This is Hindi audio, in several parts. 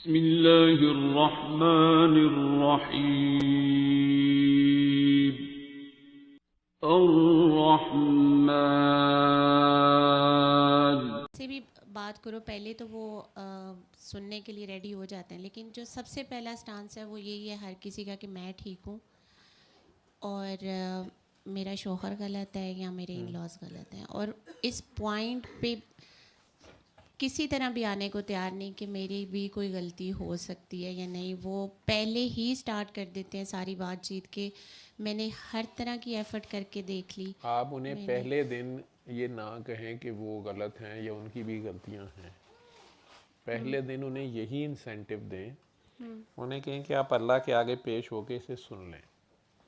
बिस्मिल्लाहिर्रहमानिर्रहीम। अर्रहमान। से भी बात करो पहले तो वो सुनने के लिए रेडी हो जाते हैं, लेकिन जो सबसे पहला स्टांस है वो यही है हर किसी का कि मैं ठीक हूँ और मेरा शौहर गलत है या मेरे इन लॉज गलत हैं, और इस पॉइंट पे किसी तरह भी आने को तैयार नहीं कि मेरी भी कोई गलती हो सकती है या नहीं। वो पहले ही स्टार्ट कर देते हैं सारी बातचीत के मैंने हर तरह की एफ़र्ट करके देख ली। आप उन्हें मैंने पहले दिन ये ना कहें कि वो गलत हैं या उनकी भी गलतियां हैं। पहले दिन उन्हें यही इंसेंटिव दें, उन्हें कहें कि आप अल्लाह के आगे पेश होके इसे सुन लें।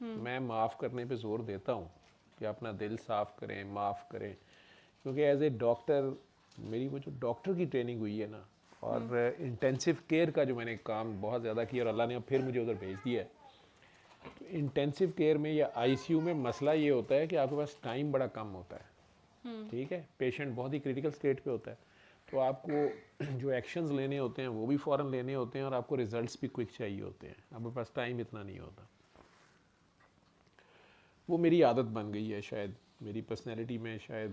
मैं माफ़ करने पे ज़ोर देता हूँ कि अपना दिल साफ़ करें, माफ़ करें, क्योंकि एज ए डॉक्टर मेरी वो जो डॉक्टर की ट्रेनिंग हुई है ना, और इंटेंसिव केयर का जो मैंने काम बहुत ज़्यादा किया और अल्लाह ने फिर मुझे उधर भेज दिया है। तो इंटेंसिव केयर में या आईसीयू में मसला ये होता है कि आपके पास टाइम बड़ा कम होता है। ठीक है, पेशेंट बहुत ही क्रिटिकल स्टेट पे होता है, तो आपको जो एक्शंस लेने होते हैं वो भी फ़ौरन लेने होते हैं और आपको रिजल्ट्स भी क्विक चाहिए होते हैं, आपके पास टाइम इतना नहीं होता। वो मेरी आदत बन गई है, शायद मेरी पर्सनैलिटी में, शायद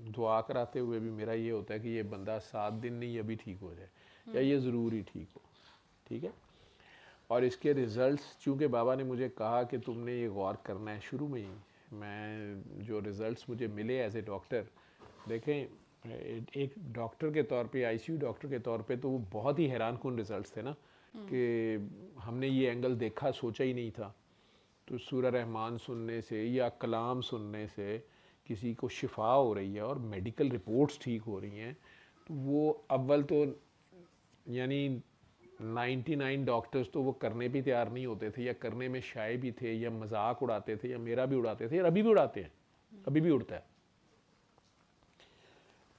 दुआ कराते हुए भी मेरा ये होता है कि ये बंदा 7 दिन नहीं अभी ठीक हो जाए या ये ज़रूर ही ठीक हो। ठीक है, और इसके रिज़ल्ट्स, चूँकि बाबा ने मुझे कहा कि तुमने ये गौर करना है शुरू में ही, मैं जो रिज़ल्ट्स मुझे मिले एज ए डॉक्टर, देखें एक डॉक्टर के तौर पे, आईसीयू डॉक्टर के तौर पे तो वो बहुत ही हैरान कुन रिज़ल्ट्स थे ना, कि हमने ये एंगल देखा, सोचा ही नहीं था। तो सूरह रहमान सुनने से या कलाम सुनने से किसी को शिफा हो रही है और मेडिकल रिपोर्ट्स ठीक हो रही हैं, तो वो अव्वल तो यानी 99 डॉक्टर्स तो वो करने भी तैयार नहीं होते थे, या करने में शाये भी थे, या मजाक उड़ाते थे, या मेरा भी उड़ाते थे, और अभी भी उड़ाते हैं, अभी भी उड़ता है।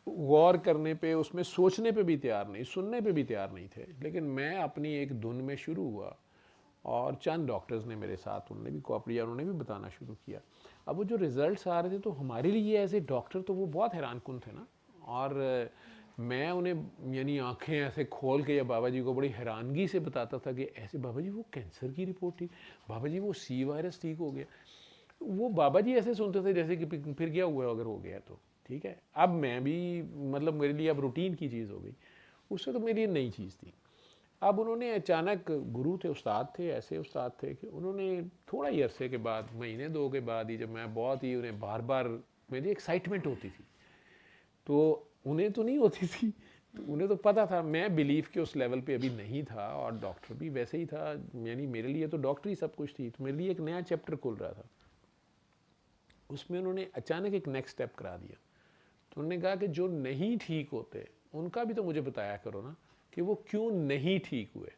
गौर करने पे, उसमें सोचने पे भी तैयार नहीं, सुनने पे भी तैयार नहीं थे। लेकिन मैं अपनी एक धुन में शुरू हुआ और चंद डॉक्टर्स ने मेरे साथ, उन्होंने भी कोऑपरेट किया, उन्होंने भी बताना शुरू किया। अब वो जो रिजल्ट्स आ रहे थे तो हमारे लिए एज ए डॉक्टर तो वो बहुत हैरान कुन थे ना, और मैं उन्हें यानी आंखें ऐसे खोल के या बाबा जी को बड़ी हैरानगी से बताता था कि ऐसे बाबा जी वो कैंसर की रिपोर्ट ठीक, बाबा जी वो सी वायरस ठीक हो गया। वो बाबा जी ऐसे सुनते थे जैसे कि फिर क्या हुआ अगर हो गया तो। ठीक है, अब मैं भी, मतलब मेरे लिए अब रूटीन की चीज़ हो गई, उससे तो मेरे लिए नई चीज़ थी। अब उन्होंने अचानक, गुरु थे, उस्ताद थे, ऐसे उस्ताद थे कि उन्होंने थोड़ा ही अरसे के बाद, महीने दो के बाद ही, जब मैं बहुत ही उन्हें बार बार, मेरी एक्साइटमेंट होती थी तो उन्हें तो नहीं होती थी, तो उन्हें तो पता था मैं बिलीव के उस लेवल पे अभी नहीं था, और डॉक्टर भी वैसे ही था, यानी मेरे लिए तो डॉक्टर ही सब कुछ थी, तो मेरे लिए एक नया चैप्टर खुल रहा था। उसमें उन्होंने अचानक एक नेक्स्ट स्टेप करा दिया। तो उन्होंने कहा कि जो नहीं ठीक होते उनका भी तो मुझे बताया करो ना कि वो क्यों नहीं ठीक हुए।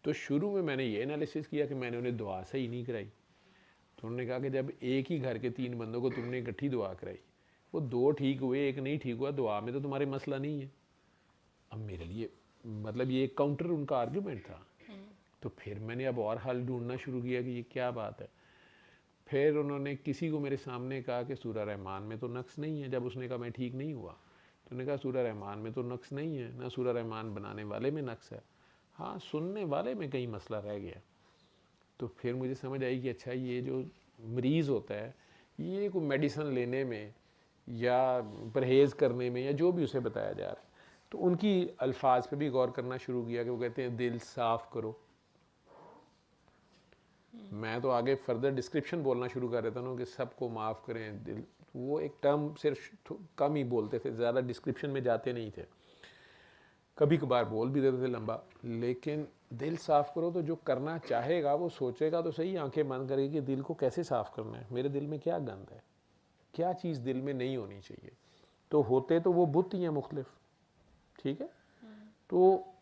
तो शुरू में मैंने ये एनालिसिस किया कि मैंने उन्हें दुआ से ही नहीं कराई। तो उन्होंने कहा कि जब एक ही घर के 3 बंदों को तुमने इकट्ठी दुआ कराई, वो 2 ठीक हुए, एक नहीं ठीक हुआ, दुआ में तो तुम्हारे मसला नहीं है। अब मेरे लिए, मतलब ये एक काउंटर उनका आर्ग्यूमेंट था। तो फिर मैंने अब और हल ढूंढना शुरू किया कि ये क्या बात है। फिर उन्होंने किसी को मेरे सामने कहा कि सूरह रहमान में तो नक्स नहीं है। जब उसने कहा मैं ठीक नहीं हुआ, तो उन्होंने कहा सूरह रहमान में तो नक्स नहीं है, ना सूरह रहमान बनाने वाले में नक्स है, हाँ सुनने वाले में कहीं मसला रह गया। तो फिर मुझे समझ आई कि अच्छा, ये जो मरीज़ होता है, ये कोई मेडिसिन लेने में या परहेज़ करने में या जो भी उसे बताया जा रहा है, तो उनकी अल्फाज पे भी गौर करना शुरू किया कि वो कहते हैं दिल साफ़ करो। मैं तो आगे फर्दर डिस्क्रिप्शन बोलना शुरू कर देता हूँ कि सबको माफ़ करें दिल, वो एक टर्म सिर्फ कम ही बोलते थे, ज़्यादा डिस्क्रिप्शन में जाते नहीं थे, कभी कभार बोल भी देते थे लंबा। लेकिन दिल साफ़ करो, तो जो करना चाहेगा वो सोचेगा तो सही, आंखें बंद करेगी कि दिल को कैसे साफ़ करना है, मेरे दिल में क्या गंद है, क्या चीज़ दिल में नहीं होनी चाहिए। तो होते तो वो बुत ही हैं मुख्तलिफ। ठीक है, तो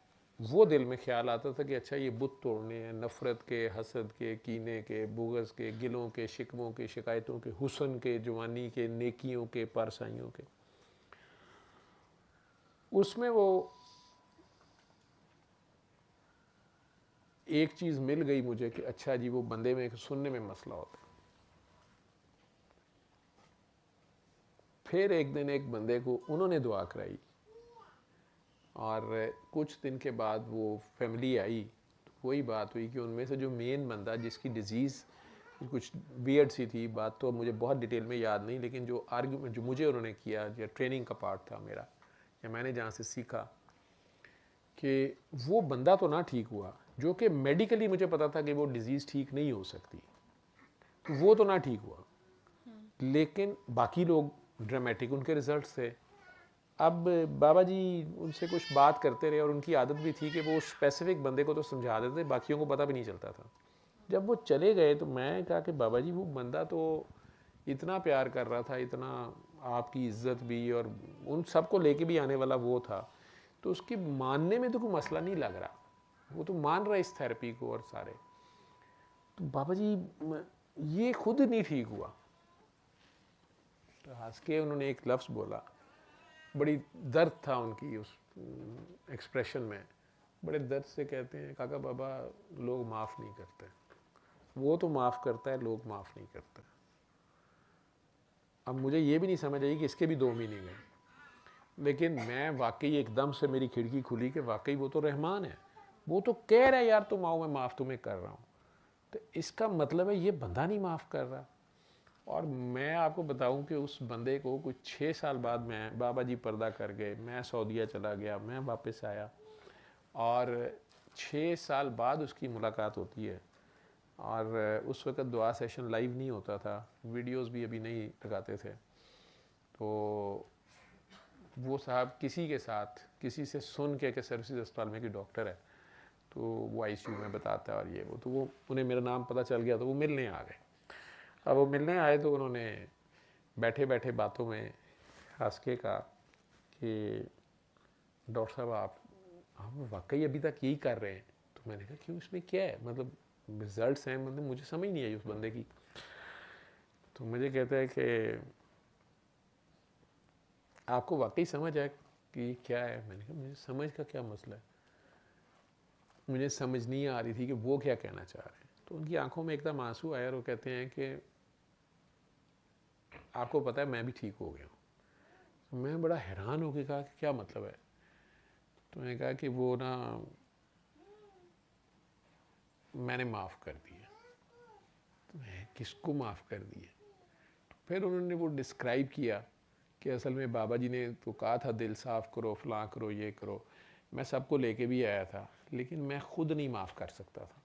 वो दिल में ख्याल आता था कि अच्छा ये बुत तोड़ने हैं, नफ़रत के, हसद के, कीने के, बुग़्ज़ के, गिलों के, शिकवों के, शिकायतों के, हुस्न के, जवानी के, नेकियों के, पारसाइयों के। उसमें वो एक चीज़ मिल गई मुझे कि अच्छा जी, वो बंदे में सुनने में मसला होता है। फिर एक दिन एक बंदे को उन्होंने दुआ कराई और कुछ दिन के बाद वो फैमिली आई तो वही बात हुई कि उनमें से जो मेन बंदा जिसकी डिज़ीज़ कुछ वियर्ड सी थी, बात तो मुझे बहुत डिटेल में याद नहीं, लेकिन जो आर्ग्यूमेंट जो मुझे उन्होंने किया या ट्रेनिंग का पार्ट था मेरा या मैंने जहाँ से सीखा कि वो बंदा तो ना ठीक हुआ, जो कि मेडिकली मुझे पता था कि वो डिज़ीज़ ठीक नहीं हो सकती, तो वो तो ना ठीक हुआ, लेकिन बाकी लोग ड्रामेटिक उनके रिजल्ट्स थे। अब बाबा जी उनसे कुछ बात करते रहे और उनकी आदत भी थी कि वो स्पेसिफिक बंदे को तो समझा देते, बाकियों को पता भी नहीं चलता था। जब वो चले गए तो मैं कहा कि बाबा जी वो बंदा तो इतना प्यार कर रहा था, इतना आपकी इज्जत भी और उन सबको लेके भी आने वाला वो था, तो उसके मानने में तो कोई मसला नहीं लग रहा, वो तो मान रहा है इस थेरेपी को और सारे। तो बाबा जी ये खुद नहीं ठीक हुआ। तो हंस के उन्होंने एक लफ्ज़ बोला, बड़ी दर्द था उनकी उस एक्सप्रेशन में, बड़े दर्द से कहते हैं, काका बाबा लोग माफ़ नहीं करते, वो तो माफ़ करता है, लोग माफ़ नहीं करते। अब मुझे ये भी नहीं समझ आई कि इसके भी दो मीनिंग हैं, लेकिन मैं वाकई एकदम से मेरी खिड़की खुली कि वाकई वो तो रहमान है, वो तो कह रहा है यार तुम आओ मैं माफ़ तुम्हें कर रहा हूँ, तो इसका मतलब है ये बंदा नहीं माफ़ कर रहा। और मैं आपको बताऊं कि उस बंदे को कुछ 6 साल बाद मैं बाबा जी पर्दा कर गए, मैं सऊदीया चला गया, मैं वापस आया और 6 साल बाद उसकी मुलाकात होती है। और उस वक्त दुआ सेशन लाइव नहीं होता था, वीडियोस भी अभी नहीं लगाते थे, तो वो साहब किसी के साथ किसी से सुन के सर्विसेज अस्पताल में कि डॉक्टर है, तो वो आईसीयू में बताता है और ये वो, तो वो उन्हें मेरा नाम पता चल गया तो वो मिलने आ गए। अब वो मिलने आए तो उन्होंने बैठे बैठे बातों में हंस के कहा कि डॉक्टर साहब आप वाकई अभी तक यही कर रहे हैं। तो मैंने कहा क्यों, इसमें क्या है, मतलब रिजल्ट्स हैं, मतलब मुझे समझ नहीं आई उस बंदे की। तो मुझे कहता है कि आपको वाकई समझ आए कि क्या है। मैंने कहा मुझे समझ का क्या मसला है, मुझे समझ नहीं आ रही थी कि वो क्या कहना चाह रहे हैं। तो उनकी आंखों में एकदम आंसू आया और वो कहते हैं कि आपको पता है मैं भी ठीक हो गया हूँ। तो मैं बड़ा हैरान हो के कहा कि क्या मतलब है। तो मैंने कहा कि वो ना मैंने माफ़ कर दिया। तो मैं किसको माफ़ कर दिया। तो फिर उन्होंने वो डिस्क्राइब किया कि असल में बाबा जी ने तो कहा था दिल साफ़ करो, फलां करो, ये करो, मैं सबको लेके भी आया था, लेकिन मैं ख़ुद नहीं माफ़ कर सकता था।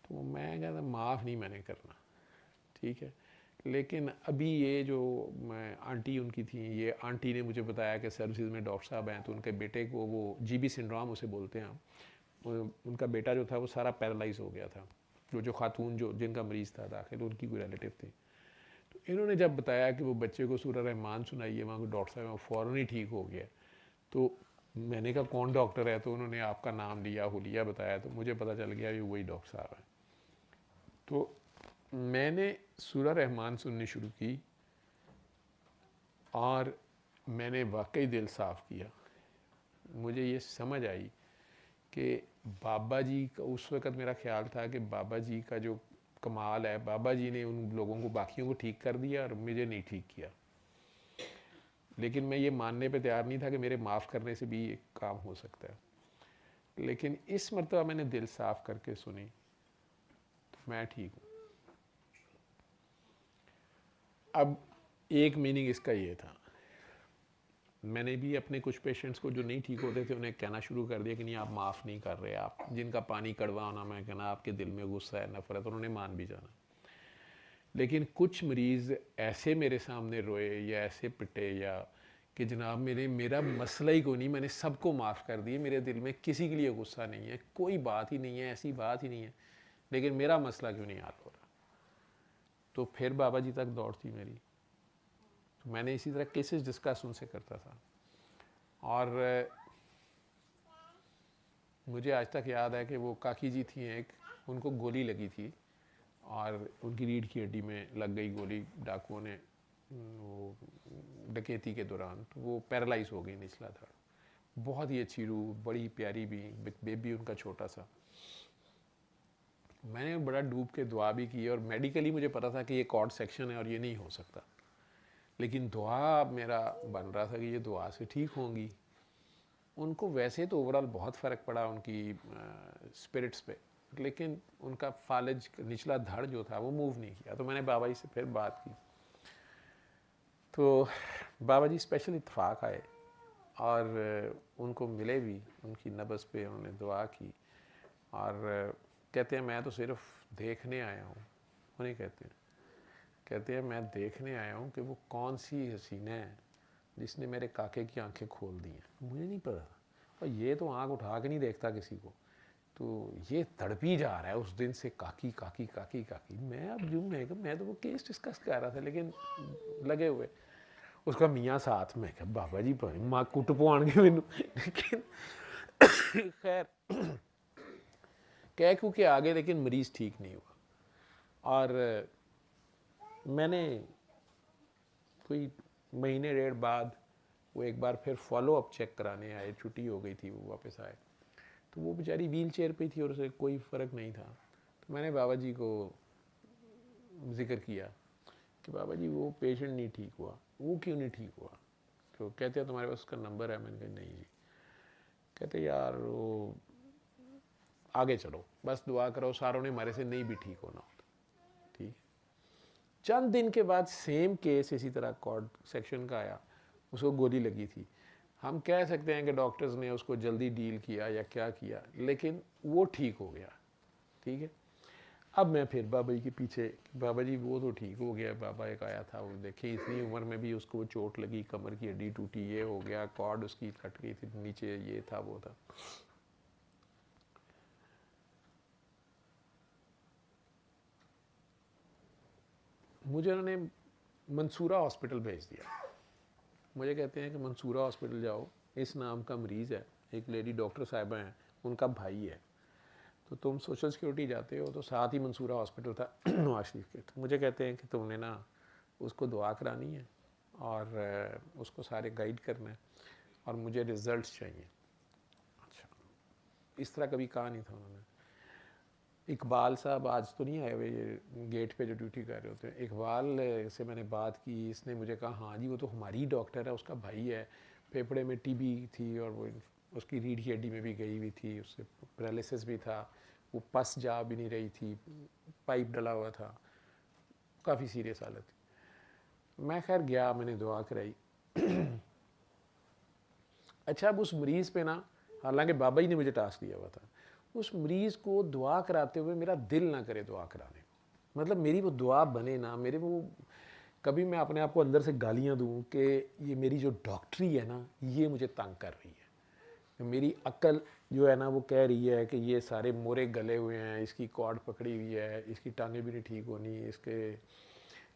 तो मैं कहता माफ़ नहीं मैंने करना, ठीक है। लेकिन अभी ये जो मैं आंटी उनकी थी, ये आंटी ने मुझे बताया कि सर्विसेज में डॉक्टर साहब हैं, तो उनके बेटे को वो जीबी सिंड्रोम उसे बोलते हैं, उनका बेटा जो था वो सारा पैरालाइज हो गया था, जो खातून जो जिनका मरीज़ था दाखिल उनकी कोई रिलेटिव थी। तो इन्होंने जब बताया कि वो बच्चे को सूरह रहमान सुनाई है, वहाँ को डॉक्टर साहब फ़ौरन ही ठीक हो गया। तो मैंने कहा कौन डॉक्टर है, तो उन्होंने आपका नाम लिया, हुलिया बताया, तो मुझे पता चल गया ये वही डॉक्टर साहब हैं। तो मैंने सूरह रहमान सुननी शुरू की और मैंने वाकई दिल साफ़ किया। मुझे ये समझ आई कि बाबा जी का उस वक़्त मेरा ख्याल था कि बाबा जी का जो कमाल है, बाबा जी ने उन लोगों को बाकियों को ठीक कर दिया और मुझे नहीं ठीक किया। लेकिन मैं ये मानने पे तैयार नहीं था कि मेरे माफ़ करने से भी एक काम हो सकता है। लेकिन इस मरतबा मैंने दिल साफ़ करके सुनी तो मैं ठीक हूँ। अब एक मीनिंग इसका ये था, मैंने भी अपने कुछ पेशेंट्स को जो नहीं ठीक होते थे उन्हें कहना शुरू कर दिया कि नहीं आप माफ़ नहीं कर रहे, आप जिनका पानी कड़वा होना, मैं कहना आपके दिल में गुस्सा है, नफरत, उन्होंने मान भी जाना। लेकिन कुछ मरीज़ ऐसे मेरे सामने रोए या ऐसे पिटे या कि जनाब मेरा मसला ही कोई नहीं, मैंने सबको माफ़ कर दिया, मेरे दिल में किसी के लिए गुस्सा नहीं है, कोई बात ही नहीं है, ऐसी बात ही नहीं है, लेकिन मेरा मसला क्यों नहीं हल हो रहा। तो फिर बाबा जी तक दौड़ थी मेरी। तो मैंने इसी तरह केसेस डिस्कस उनसे करता था और मुझे आज तक याद है कि वो काकी जी थी एक, उनको गोली लगी थी और उनकी रीढ़ की हड्डी में लग गई गोली डाकुओं ने वो डकैती के दौरान, तो वो पैरालाइज हो गई निचला था। बहुत ही अच्छी रूह, बड़ी प्यारी भी, बेबी उनका छोटा सा। मैंने बड़ा डूब के दुआ भी की और मेडिकली मुझे पता था कि ये कॉर्ड सेक्शन है और ये नहीं हो सकता, लेकिन दुआ मेरा बन रहा था कि ये दुआ से ठीक होंगी। उनको वैसे तो ओवरऑल बहुत फ़र्क पड़ा उनकी स्पिरिट्स पे, लेकिन उनका फालिज निचला धड़ जो था वो मूव नहीं किया। तो मैंने बाबा जी से फिर बात की, तो बाबा जी स्पेशल इत्तेफाक आए और उनको मिले भी, उनकी नब्ज़ पे उन्होंने दुआ की और कहते हैं मैं तो सिर्फ देखने आया हूँ। उन्हें कहते हैं मैं देखने आया हूँ कि वो कौन सी हसीना है जिसने मेरे काके की आंखें खोल दी हैं। मुझे नहीं पता, और ये तो आंख उठा के नहीं देखता किसी को, तो ये तड़पी जा रहा है उस दिन से, काकी काकी काकी काकी। मैं अब जो मैं तो वो केस डिस्कस कर रहा था, लेकिन लगे हुए उसका मियाँ साथ में, क्या बाबा जी माँ कुट पवाणगे मैनू। लेकिन खैर कह क्योंकि आगे, लेकिन मरीज़ ठीक नहीं हुआ। और मैंने कोई महीने डेढ़ बाद वो एक बार फिर फॉलो अप चेक कराने आए, छुट्टी हो गई थी, वो वापस आए, तो वो बेचारी व्हील चेयर पर थी और उसे कोई फ़र्क नहीं था। तो मैंने बाबा जी को जिक्र किया कि बाबा जी वो पेशेंट नहीं ठीक हुआ। वो क्यों नहीं ठीक हुआ? तो कहते हैं तुम्हारे पास उसका नंबर है? मैंने कहा नहीं जी। कहते यार वो आगे चलो, बस दुआ करो, सारों ने हमारे से नहीं भी ठीक होना होता। ठीक है, चंद दिन के बाद सेम केस इसी तरह कॉर्ड सेक्शन का आया, उसको गोली लगी थी। हम कह सकते हैं कि डॉक्टर्स ने उसको जल्दी डील किया या क्या किया, लेकिन वो ठीक हो गया। ठीक है, अब मैं फिर बाबा जी के पीछे, बाबा जी वो तो ठीक हो गया। बाबा एक आया था, वो देखे इतनी उम्र में भी उसको चोट लगी, कमर की हड्डी टूटी, ये हो गया, कॉर्ड उसकी कट गई थी नीचे, ये था वो था। मुझे उन्होंने मंसूरा हॉस्पिटल भेज दिया। मुझे कहते हैं कि मंसूरा हॉस्पिटल जाओ, इस नाम का मरीज़ है, एक लेडी डॉक्टर साहिबा हैं, उनका भाई है, तो तुम सोशल सिक्योरिटी जाते हो, तो साथ ही मंसूरा हॉस्पिटल था नवाज शरीफ के। तो मुझे कहते हैं कि तुमने ना उसको दुआ करानी है और उसको सारे गाइड करना है और मुझे रिज़ल्ट्स चाहिए। अच्छा, इस तरह कभी कहा नहीं था उन्होंने। इकबाल साहब आज तो नहीं आए हुए, ये गेट पे जो ड्यूटी कर रहे होते हैं, इकबाल से मैंने बात की, इसने मुझे कहा हाँ जी वो तो हमारी डॉक्टर है, उसका भाई है, फेफड़े में टीबी थी और वो उसकी रीढ़ की हड्डी में भी गई हुई थी, उससे पैरालिसिस भी था, वो पस जा भी नहीं रही थी, पाइप डला हुआ था, काफ़ी सीरियस हालत थी। मैं खैर गया, मैंने दुआ कराई। अच्छा, अब उस मरीज़ पे ना, हालांकि बाबा जी ने मुझे टास्क दिया हुआ था, उस मरीज़ को दुआ कराते हुए मेरा दिल ना करे दुआ कराने को, मतलब मेरी वो दुआ बने ना, मेरे वो कभी मैं अपने आप को अंदर से गालियाँ दूँ कि ये मेरी जो डॉक्टरी है ना, ये मुझे तंग कर रही है, मेरी अक्ल जो है ना वो कह रही है कि ये सारे मोरे गले हुए हैं, इसकी कॉर्ड पकड़ी हुई है, इसकी टांगें भी नहीं ठीक होनी, इसके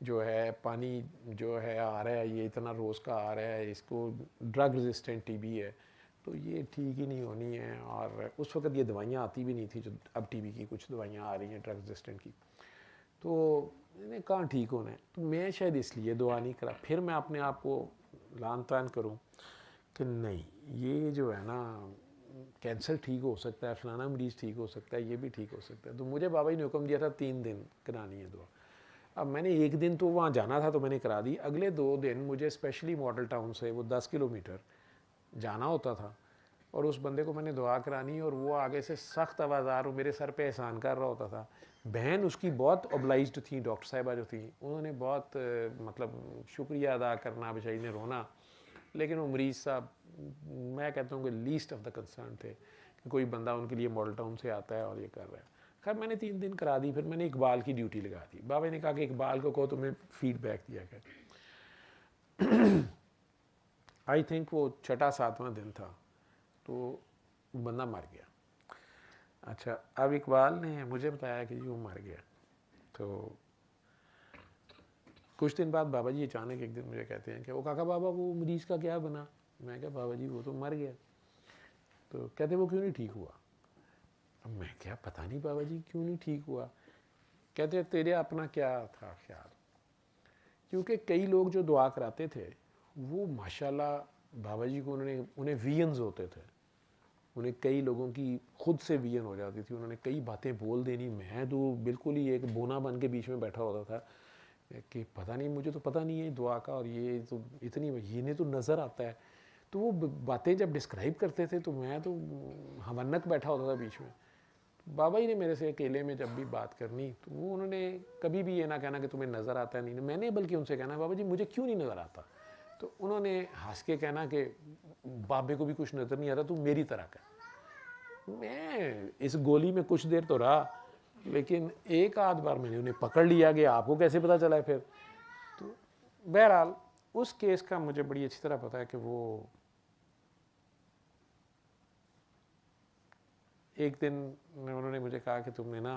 जो है पानी जो है आ रहा है, ये इतना रोज़ का आ रहा है, इसको ड्रग रेजिस्टेंट टीबी है, तो ये ठीक ही नहीं होनी है। और उस वक्त ये दवाइयाँ आती भी नहीं थी जो अब टीबी की कुछ दवाइयाँ आ रही हैं ड्रग रेजिस्टेंट की, तो मैंने कहाँ ठीक होना है। तो मैं शायद इसलिए दुआ नहीं करा। फिर मैं अपने आप को लान तान करूँ कि नहीं, ये जो है ना कैंसर ठीक हो सकता है, फलाना मरीज़ ठीक हो सकता है, ये भी ठीक हो सकता है। तो मुझे बाबा जी ने हुक्म दिया था 3 दिन करानी है दुआ। अब मैंने एक दिन तो वहाँ जाना था तो मैंने करा दी, अगले 2 दिन मुझे स्पेशली मॉडल टाउन से वो 10 किलोमीटर जाना होता था और उस बंदे को मैंने दुआ करानी, और वो आगे से सख्त आवाज़ार मेरे सर पे एहसान कर रहा होता था। बहन उसकी बहुत ऑब्लाइज्ड थी, डॉक्टर साहिबा जो थी उन्होंने बहुत मतलब शुक्रिया अदा करना, बेचारी ने रोना, लेकिन वो मरीज़ साहब मैं कहता हूँ कि लीस्ट ऑफ द कंसर्न थे कि कोई बंदा उनके लिए मॉडल टाउन से आता है और ये कर रहा है। खैर मैंने 3 दिन करा दी, फिर मैंने इकबाल की ड्यूटी लगा दी। बाबा ने कहा कि इकबाल को कहो तुम्हें फीडबैक दिया कर। आई थिंक वो 6वां-7वां दिन था तो बंदा मर गया। अच्छा, अब इकबाल ने मुझे बताया कि जी वो मर गया। तो कुछ दिन बाद बाबा जी अचानक एक दिन मुझे कहते हैं कि वो काका बाबा वो मरीज़ का क्या बना? मैं क्या बाबा जी वो तो मर गया। तो कहते वो क्यों नहीं ठीक हुआ? अब मैं क्या पता नहीं बाबा जी क्यों नहीं ठीक हुआ। कहते तेरे अपना क्या था ख्याल? क्योंकि कई लोग जो दुआ कराते थे वो माशाल्लाह बाबा जी को उन्हें विजन्स होते थे, उन्हें कई लोगों की खुद से विजन हो जाती थी, उन्होंने कई बातें बोल देनी। मैं तो बिल्कुल ही एक बोना बन के बीच में बैठा होता था कि पता नहीं, मुझे तो पता नहीं है दुआ का, और ये तो इतनी ये तो नज़र आता है। तो वो बातें जब डिस्क्राइब करते थे तो मैं तो हवन्नक बैठा होता था बीच में। बाबा जी ने मेरे से अकेले में जब भी बात करनी तो वो उन्होंने कभी भी ये ना कहना कि तुम्हें नज़र आता है नहीं, मैंने बल्कि उनसे कहना बाबा जी मुझे क्यों नहीं नज़र आता। तो उन्होंने हंस के कहना कि बाबे को भी कुछ नज़र नहीं आता, तू मेरी तरह का। मैं इस गोली में कुछ देर तो रहा, लेकिन एक आध बार मैंने उन्हें पकड़ लिया कि आपको कैसे पता चला है फिर। तो बहरहाल उस केस का मुझे बड़ी अच्छी तरह पता है कि वो एक दिन उन्होंने मुझे कहा कि तुमने ना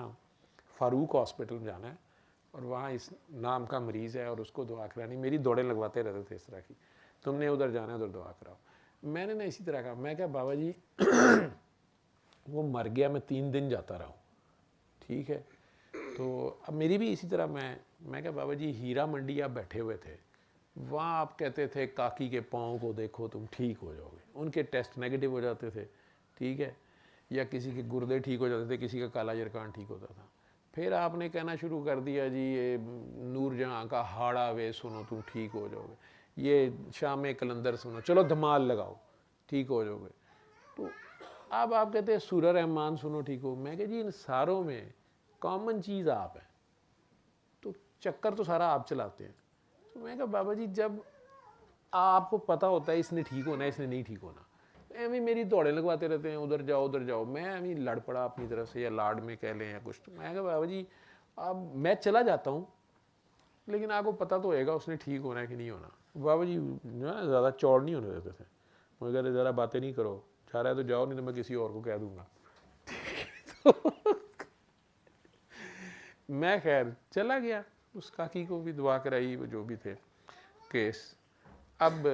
फारूक हॉस्पिटल में जाना है और वहाँ इस नाम का मरीज़ है और उसको दुआ करानी। मेरी दौड़ें लगवाते रहते थे इस तरह की, तुमने उधर जाना है, उधर दुआ कराओ। मैंने ना इसी तरह कहा, मैं क्या बाबा जी वो मर गया, मैं 3 दिन जाता रहा हूँ, ठीक है। तो अब मेरी भी इसी तरह मैं क्या बाबा जी हीरा मंडी आप बैठे हुए थे, वहाँ आप कहते थे काकी के पाँव को देखो तुम ठीक हो जाओगे, उनके टेस्ट नेगेटिव हो जाते थे, ठीक है, या किसी के गुर्दे ठीक हो जाते थे, किसी का काला जरकान ठीक होता था। फिर आपने कहना शुरू कर दिया जी ये नूरजहाँ का हाड़ा वे सुनो तुम ठीक हो जाओगे, ये शाम कलंदर सुनो, चलो धमाल लगाओ ठीक हो जाओगे। तो अब आप कहते हैं सूरह रहमान सुनो ठीक हो। मैं कह जी इन सारों में कॉमन चीज़ आप है, तो चक्कर तो सारा आप चलाते हैं। तो मैं कहा बाबा जी जब आपको पता होता है इसने ठीक होना है इसने नहीं ठीक होना, एवं मेरी दौड़े लगवाते रहते हैं उधर जाओ, मैं अभी लड़ पड़ा अपनी तरफ से या लाड में कह लें या कुछ। तो मैं कहा बाबा जी अब मैं चला जाता हूँ, लेकिन आपको पता तो होएगा उसने ठीक होना है कि नहीं होना। बाबा जी जो है ज़्यादा चौड़ नहीं होने देते थे, मुझे कहते ज़रा बातें नहीं करो, चाह रहा है तो जाओ नहीं तो मैं किसी और को कह दूँगा। तो मैं खैर चला गया, उस काकी को भी दुआ कराई, वो जो भी थे केस। अब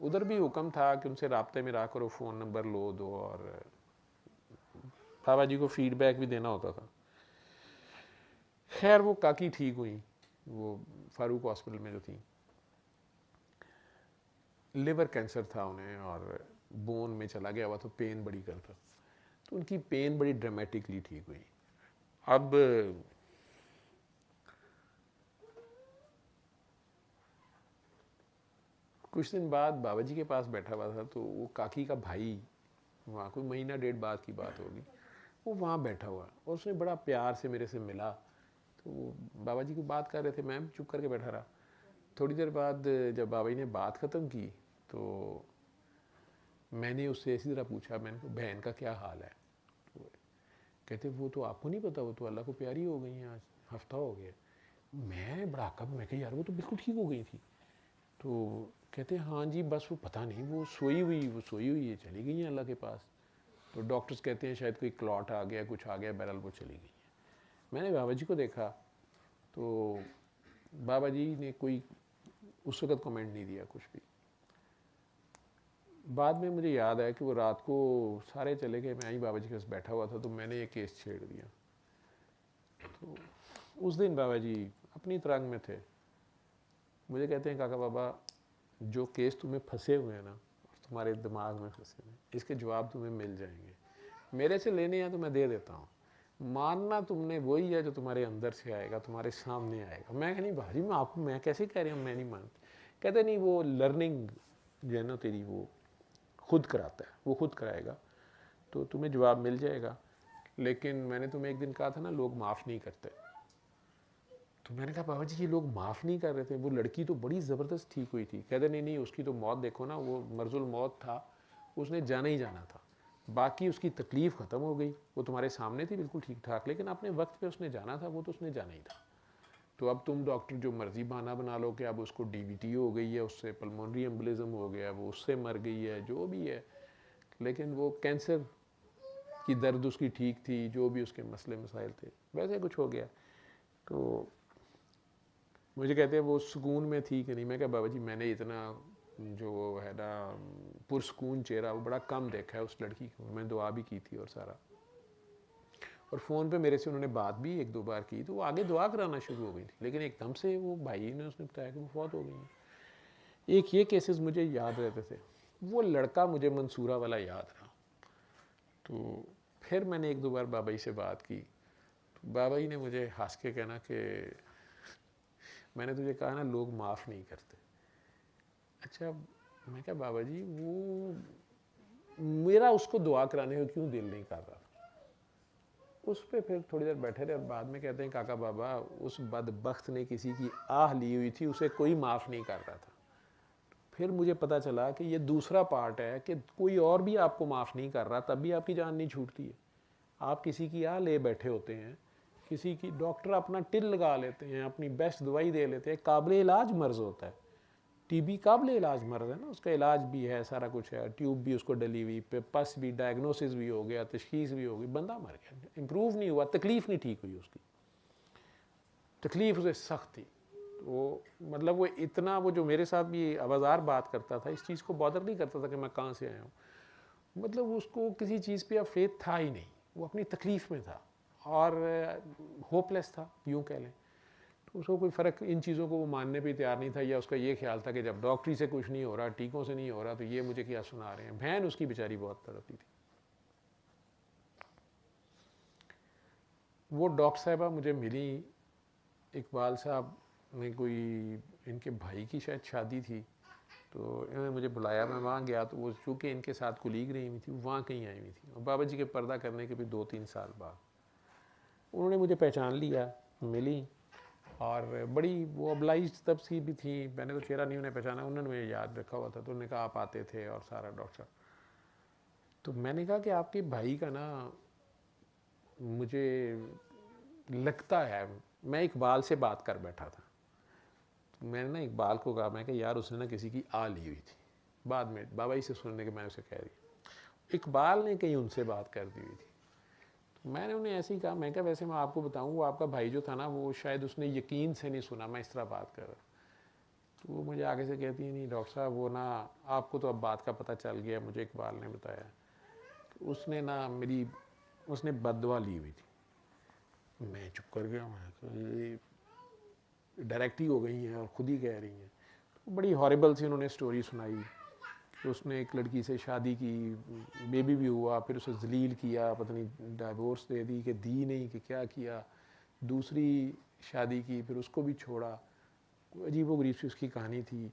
उधर भी हुक्म था कि उनसे राब्ते में रहा करो, फ़ोन नंबर लो दो, और बाबा जी को फीडबैक भी देना होता था। खैर वो काकी ठीक हुई, वो फारूक हॉस्पिटल में जो थी, लिवर कैंसर था उन्हें और बोन में चला गया हुआ, तो पेन बड़ी करता, तो उनकी पेन बड़ी ड्रामेटिकली ठीक हुई। अब कुछ दिन बाद बाबा जी के पास बैठा हुआ था, तो वो काकी का भाई, वहाँ कोई महीना डेढ़ बाद की बात होगी, वो वहाँ बैठा हुआ और उसने बड़ा प्यार से मेरे से मिला। तो वो बाबा जी को बात कर रहे थे, मैं चुप करके बैठा रहा। थोड़ी देर बाद जब बाबा जी ने बात ख़त्म की तो मैंने उससे इसी तरह पूछा, मैंने कहा बहन का क्या हाल है। तो कहते वो तो आपको नहीं पता, वो तो अल्लाह को प्यारी हो गई हैं, आज हफ्ता हो गया। मैं बड़ा कब, मैं कहा यार वो तो बिल्कुल ठीक हो गई थी। तो कहते हैं हाँ जी बस वो पता नहीं वो सोई हुई है, चली गई हैं अल्लाह के पास। तो डॉक्टर्स कहते हैं शायद कोई क्लॉट आ गया, कुछ आ गया, बहरहाल वो चली गई है। मैंने बाबा जी को देखा तो बाबा जी ने कोई उस वक़्त कमेंट नहीं दिया कुछ भी। बाद में मुझे याद आया कि वो रात को सारे चले गए, मैं ही बाबा जी के पास बैठा हुआ था, तो मैंने ये केस छेड़ दिया। तो उस दिन बाबा जी अपनी तरंग में थे, मुझे कहते हैं काका बाबा जो केस तुम्हें फंसे हुए हैं ना, तुम्हारे दिमाग में फंसे हुए, इसके जवाब तुम्हें मिल जाएंगे, मेरे से लेने हैं तो मैं दे देता हूँ, मानना तुमने वही है जो तुम्हारे अंदर से आएगा, तुम्हारे सामने आएगा। मैं नहीं भाजी मैं आपको मैं कैसे कह रही हूँ, मैं नहीं मानती। कहते नहीं वो लर्निंग जो है ना तेरी वो खुद कराता है, वो खुद कराएगा, तो तुम्हें जवाब मिल जाएगा। लेकिन मैंने तुम्हें एक दिन कहा था ना लोग माफ़ नहीं करते, तो मैंने कहा बाबा जी ये लोग माफ़ नहीं कर रहे थे, वो लड़की तो बड़ी ज़बरदस्त ठीक हुई थी। कहते नहीं उसकी तो मौत देखो ना, वो मर्जुल मौत था, उसने जाना ही जाना था, बाकी उसकी तकलीफ़ ख़त्म हो गई, वो तुम्हारे सामने थी बिल्कुल ठीक ठाक, लेकिन अपने वक्त पे उसने जाना था, वो तो उसने जाना ही था। तो अब तुम डॉक्टर जो मर्ज़ी बहाना बना लो कि अब उसको DVT हो गई है, उससे पल्मोनरी एम्बोलिज्म हो गया, वो उससे मर गई है, जो भी है, लेकिन वो कैंसर की दर्द उसकी ठीक थी, जो भी उसके मसले मसाइल थे वैसे कुछ हो गया। तो मुझे कहते हैं वो सुकून में थी कि नहीं। मैं कहा बाबा जी मैंने इतना जो है ना पुरसकून चेहरा वो बड़ा कम देखा है उस लड़की को, मैं दुआ भी की थी और सारा, और फ़ोन पे मेरे से उन्होंने बात भी 1-2 बार की, तो वो आगे दुआ कराना शुरू हो गई थी, लेकिन एकदम से वो भाई ने उसने बताया कि वो फौत हो गई हैं। एक ये केसेस मुझे याद रहते थे, वो लड़का मुझे मंसूरा वाला याद रहा। तो फिर मैंने 1-2 बार बाबा जी से बात की, तो बाबा जी ने मुझे हंस के कहना कि मैंने तुझे कहा ना लोग माफ़ नहीं करते। अच्छा मैं क्या बाबा जी वो मेरा उसको दुआ कराने को क्यों दिल नहीं कर रहा। उस पर फिर थोड़ी देर बैठे रहे और बाद में कहते हैं काका बाबा उस बदबख्त ने किसी की आह ली हुई थी, उसे कोई माफ़ नहीं कर रहा था। फिर मुझे पता चला कि ये दूसरा पार्ट है कि कोई और भी आपको माफ़ नहीं कर रहा, तब भी आपकी जान नहीं छूटती है। आप किसी की आह ले बैठे होते हैं, किसी की डॉक्टर अपना टिल लगा लेते हैं, अपनी बेस्ट दवाई दे लेते हैं, काबिल इलाज मर्ज़ होता है। टीबी काबिल इलाज मर्ज़ है ना, उसका इलाज भी है, सारा कुछ है, ट्यूब भी उसको डली हुई, पस भी, डायग्नोसिस भी हो गया, तशखीस भी हो गई, बंदा मर गया, इम्प्रूव नहीं हुआ, तकलीफ़ नहीं ठीक हुई उसकी, तकलीफ़ उसे सख्त थी। वो मतलब वो इतना, वो जो मेरे साथ भी आवाज़ार बात करता था, इस चीज़ को बॉदर नहीं करता था कि मैं कहाँ से आया हूँ, मतलब उसको किसी चीज़ पे अब फेथ था ही नहीं, वो अपनी तकलीफ़ में था और होपलेस था यूँ कह लें। तो उसको कोई फ़र्क इन चीज़ों को वो मानने पे तैयार नहीं था, या उसका ये ख्याल था कि जब डॉक्टरी से कुछ नहीं हो रहा, टीकों से नहीं हो रहा, तो ये मुझे क्या सुना रहे हैं। बहन उसकी बेचारी बहुत तड़पती थी। वो डॉक्टर साहिबा मुझे मिली, इकबाल साहब ने कोई इनके भाई की शायद शादी थी, तो इन्होंने मुझे बुलाया, मैं वहाँ गया, तो वो चूँकि इनके साथ कुलीग रही हुई थी, वहाँ कहीं आई हुई थी, और बाबा जी के पर्दा करने के भी 2-3 साल बाद उन्होंने मुझे पहचान लिया, मिली, और बड़ी वो ऑब्लाइज तब सी भी थी, मैंने तो चेहरा नहीं उन्हें पहचाना, उन्होंने मुझे याद रखा हुआ था, तो उन्होंने कहा आप आते थे और सारा डॉक्टर। तो मैंने कहा कि आपके भाई का ना मुझे लगता है, मैं इकबाल से बात कर बैठा था, तो मैंने ना इकबाल को कहा, मैं कि यार उसने ना किसी की आ ली हुई थी, बाद में बाबा जी से सुनने के मैं उसे कह दिया, इकबाल ने कहीं उनसे बात कर दी हुई थी। तो मैंने उन्हें ऐसे ही कहा, मैं क्या वैसे मैं आपको बताऊं, वो आपका भाई जो था ना, वो शायद उसने यकीन से नहीं सुना मैं इस तरह बात कर रहा। तो वो मुझे आगे से कहती है, नहीं डॉक्टर साहब वो ना, आपको तो अब बात का पता चल गया, मुझे इकबाल ने बताया, तो उसने ना मेरी, उसने बददुआ ली हुई थी। मैं चुप कर गया, मैं ये डायरेक्ट ही हो गई हैं और ख़ुद ही कह रही हैं। तो बड़ी हॉरिबल सी उन्होंने स्टोरी सुनाई कि उसने एक लड़की से शादी की, बेबी भी हुआ, फिर उसे जलील किया, पता नहीं डाइवोर्स दे दी कि दी नहीं कि क्या किया, दूसरी शादी की, फिर उसको भी छोड़ा। अजीब व गरीब सी उसकी कहानी थी,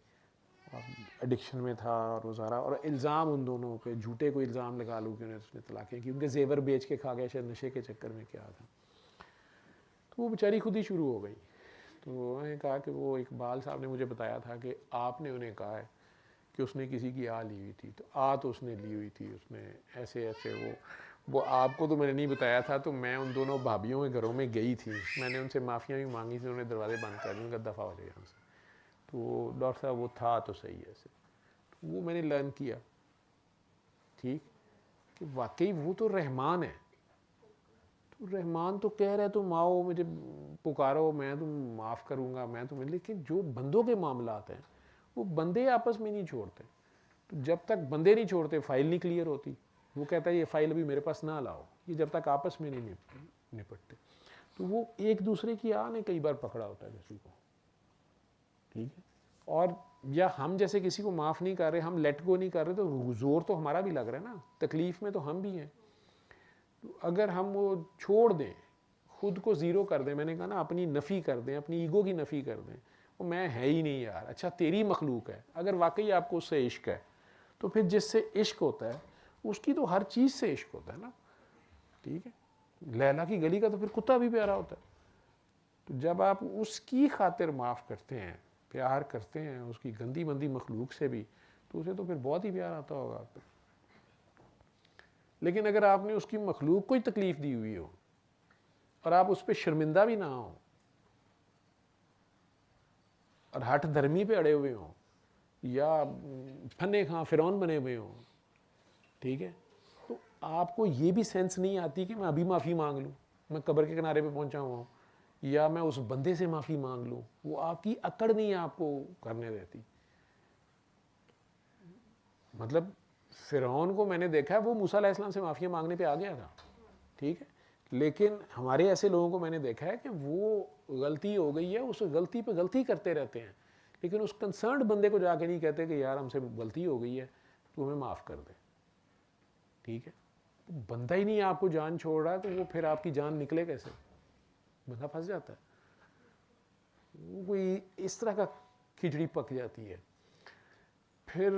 एडिक्शन में था और वो सारा, और इल्ज़ाम उन दोनों पे, झूठे को इल्ज़ाम लगा लूँ कि उन्हें उसने तलाक़ें की, उनके जेवर बेच के खा गया, शायद नशे के चक्कर में क्या था। तो वो बेचारी खुद ही शुरू हो गई। तो उन्होंने कहा कि वो इकबाल साहब ने मुझे बताया था कि आपने उन्हें कहा है कि उसने किसी की आ ली हुई थी, तो आ तो उसने ली हुई थी, उसने ऐसे ऐसे वो आपको तो मैंने नहीं बताया था। तो मैं उन दोनों भाभीयों के घरों में गई थी, मैंने उनसे माफ़ियाँ भी मांगी थी, उन्होंने दरवाजे बंद कर दिए, उनका दफ़ा हो जाए यहाँ से। तो डॉक्टर साहब वो था तो सही ऐसे, तो वो मैंने लर्न किया, ठीक, कि वाकई वो तो रहमान है। तो रहमान तो कह रहा है तुम आओ मुझे पुकारो, मैं तुम माफ़ करूँगा, मैं तुम्हें, लेकिन जो बंदों के मामलात हैं वो बंदे आपस में नहीं छोड़ते। तो जब तक बंदे नहीं छोड़ते फाइल नहीं क्लियर होती। वो कहता है ये फाइल अभी मेरे पास ना लाओ, ये जब तक आपस में नहीं निपटते। तो वो एक दूसरे की आह ने कई बार पकड़ा होता है किसी को, ठीक है, और या हम जैसे किसी को माफ़ नहीं कर रहे, हम लेट गो नहीं कर रहे, तो जोर तो हमारा भी लग रहा है ना, तकलीफ़ में तो हम भी हैं। तो अगर हम वो छोड़ दें, खुद को ज़ीरो कर दें, मैंने कहा ना अपनी नफ़ी कर दें, अपनी ईगो की नफ़ी कर दें, वो मैं है ही नहीं यार, अच्छा तेरी मखलूक है, अगर वाकई आपको उससे इश्क है तो फिर जिससे इश्क होता है उसकी तो हर चीज़ से इश्क होता है ना, ठीक है। लैला की गली का तो फिर कुत्ता भी प्यारा होता है। तो जब आप उसकी खातिर माफ़ करते हैं, प्यार करते हैं उसकी गंदी मंदी मखलूक से भी, तो उसे तो फिर बहुत ही प्यार आता होगा आपको। लेकिन अगर आपने उसकी मखलूक को ही तकलीफ़ दी हुई हो और आप उस पर शर्मिंदा भी ना हो और हठ धर्मी पे अड़े हुए हों या फने खां फिरौन बने हुए हों, ठीक है, तो आपको ये भी सेंस नहीं आती कि मैं अभी माफ़ी मांग लूँ, मैं कब्र के किनारे पे पहुंचा हुआ हूँ, या मैं उस बंदे से माफ़ी मांग लूँ। वो आपकी अकड़ नहीं आपको करने देती। मतलब फिरौन को मैंने देखा है, वो मूसा अलैहिस्सलाम से माफ़िया मांगने पे आ गया था, ठीक है, लेकिन हमारे ऐसे लोगों को मैंने देखा है कि वो गलती हो गई है, उस गलती पे गलती करते रहते हैं, लेकिन उस कंसर्न्ड बंदे को जाके नहीं कहते कि यार हमसे गलती हो गई है, तो हमें माफ़ कर दे, ठीक है। तो बंदा ही नहीं आपको जान छोड़ रहा, तो वो फिर आपकी जान निकले कैसे, बंदा फंस जाता है। वो कोई इस तरह का खिचड़ी पक जाती है। फिर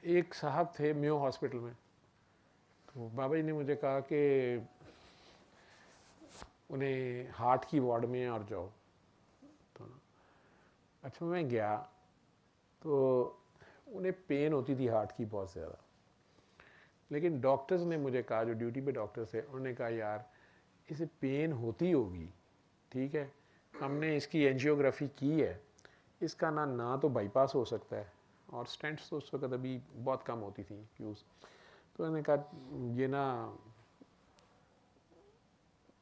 एक साहब थे म्यो हॉस्पिटल में, तो बाबा जी ने मुझे कहा कि उन्हें हार्ट की वार्ड में और जाओ। तो अच्छा मैं गया तो उन्हें पेन होती थी हार्ट की बहुत ज़्यादा, लेकिन डॉक्टर्स ने मुझे कहा, जो ड्यूटी पे डॉक्टर्स थे, उन्होंने कहा यार इसे पेन होती होगी, ठीक है, हमने इसकी एंजियोग्राफी की है, इसका ना तो बाईपास हो सकता है, और स्टेंट्स तो उस वक्त अभी बहुत कम होती थी यूज़। तो उन्होंने कहा ये ना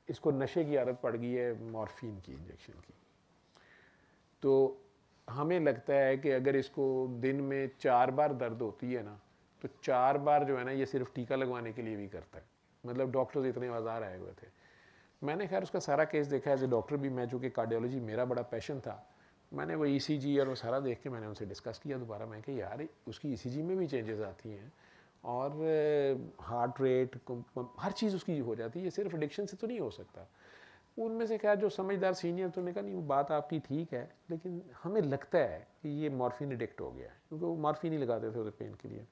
इसको नशे की आदत पड़ गई है मॉर्फिन की इंजेक्शन की। तो हमें लगता है कि अगर इसको दिन में 4 बार दर्द होती है ना, तो 4 बार जो है ना ये सिर्फ टीका लगवाने के लिए भी करता है। मतलब डॉक्टर्स इतने बाजार आए हुए थे। मैंने खैर उसका सारा केस देखा एज ए डॉक्टर भी, मैं चूँकि कार्डियोलॉजी मेरा बड़ा पैशन था, मैंने वो ECG और वो सारा देख के मैंने उनसे डिस्कस किया दोबारा। मैं कहा यार उसकी ECG में भी चेंजेस आती हैं और हार्ट रेट हर चीज़ उसकी हो जाती है, ये सिर्फ एडिक्शन से तो नहीं हो सकता। उनमें से क्या जो समझदार सीनियर तो ने कहा नहीं बात आपकी ठीक है, लेकिन हमें लगता है कि ये मॉर्फिन एडिक्ट हो गया है, क्योंकि वो मॉर्फिन ही लगाते थे उसे पेन के लिए।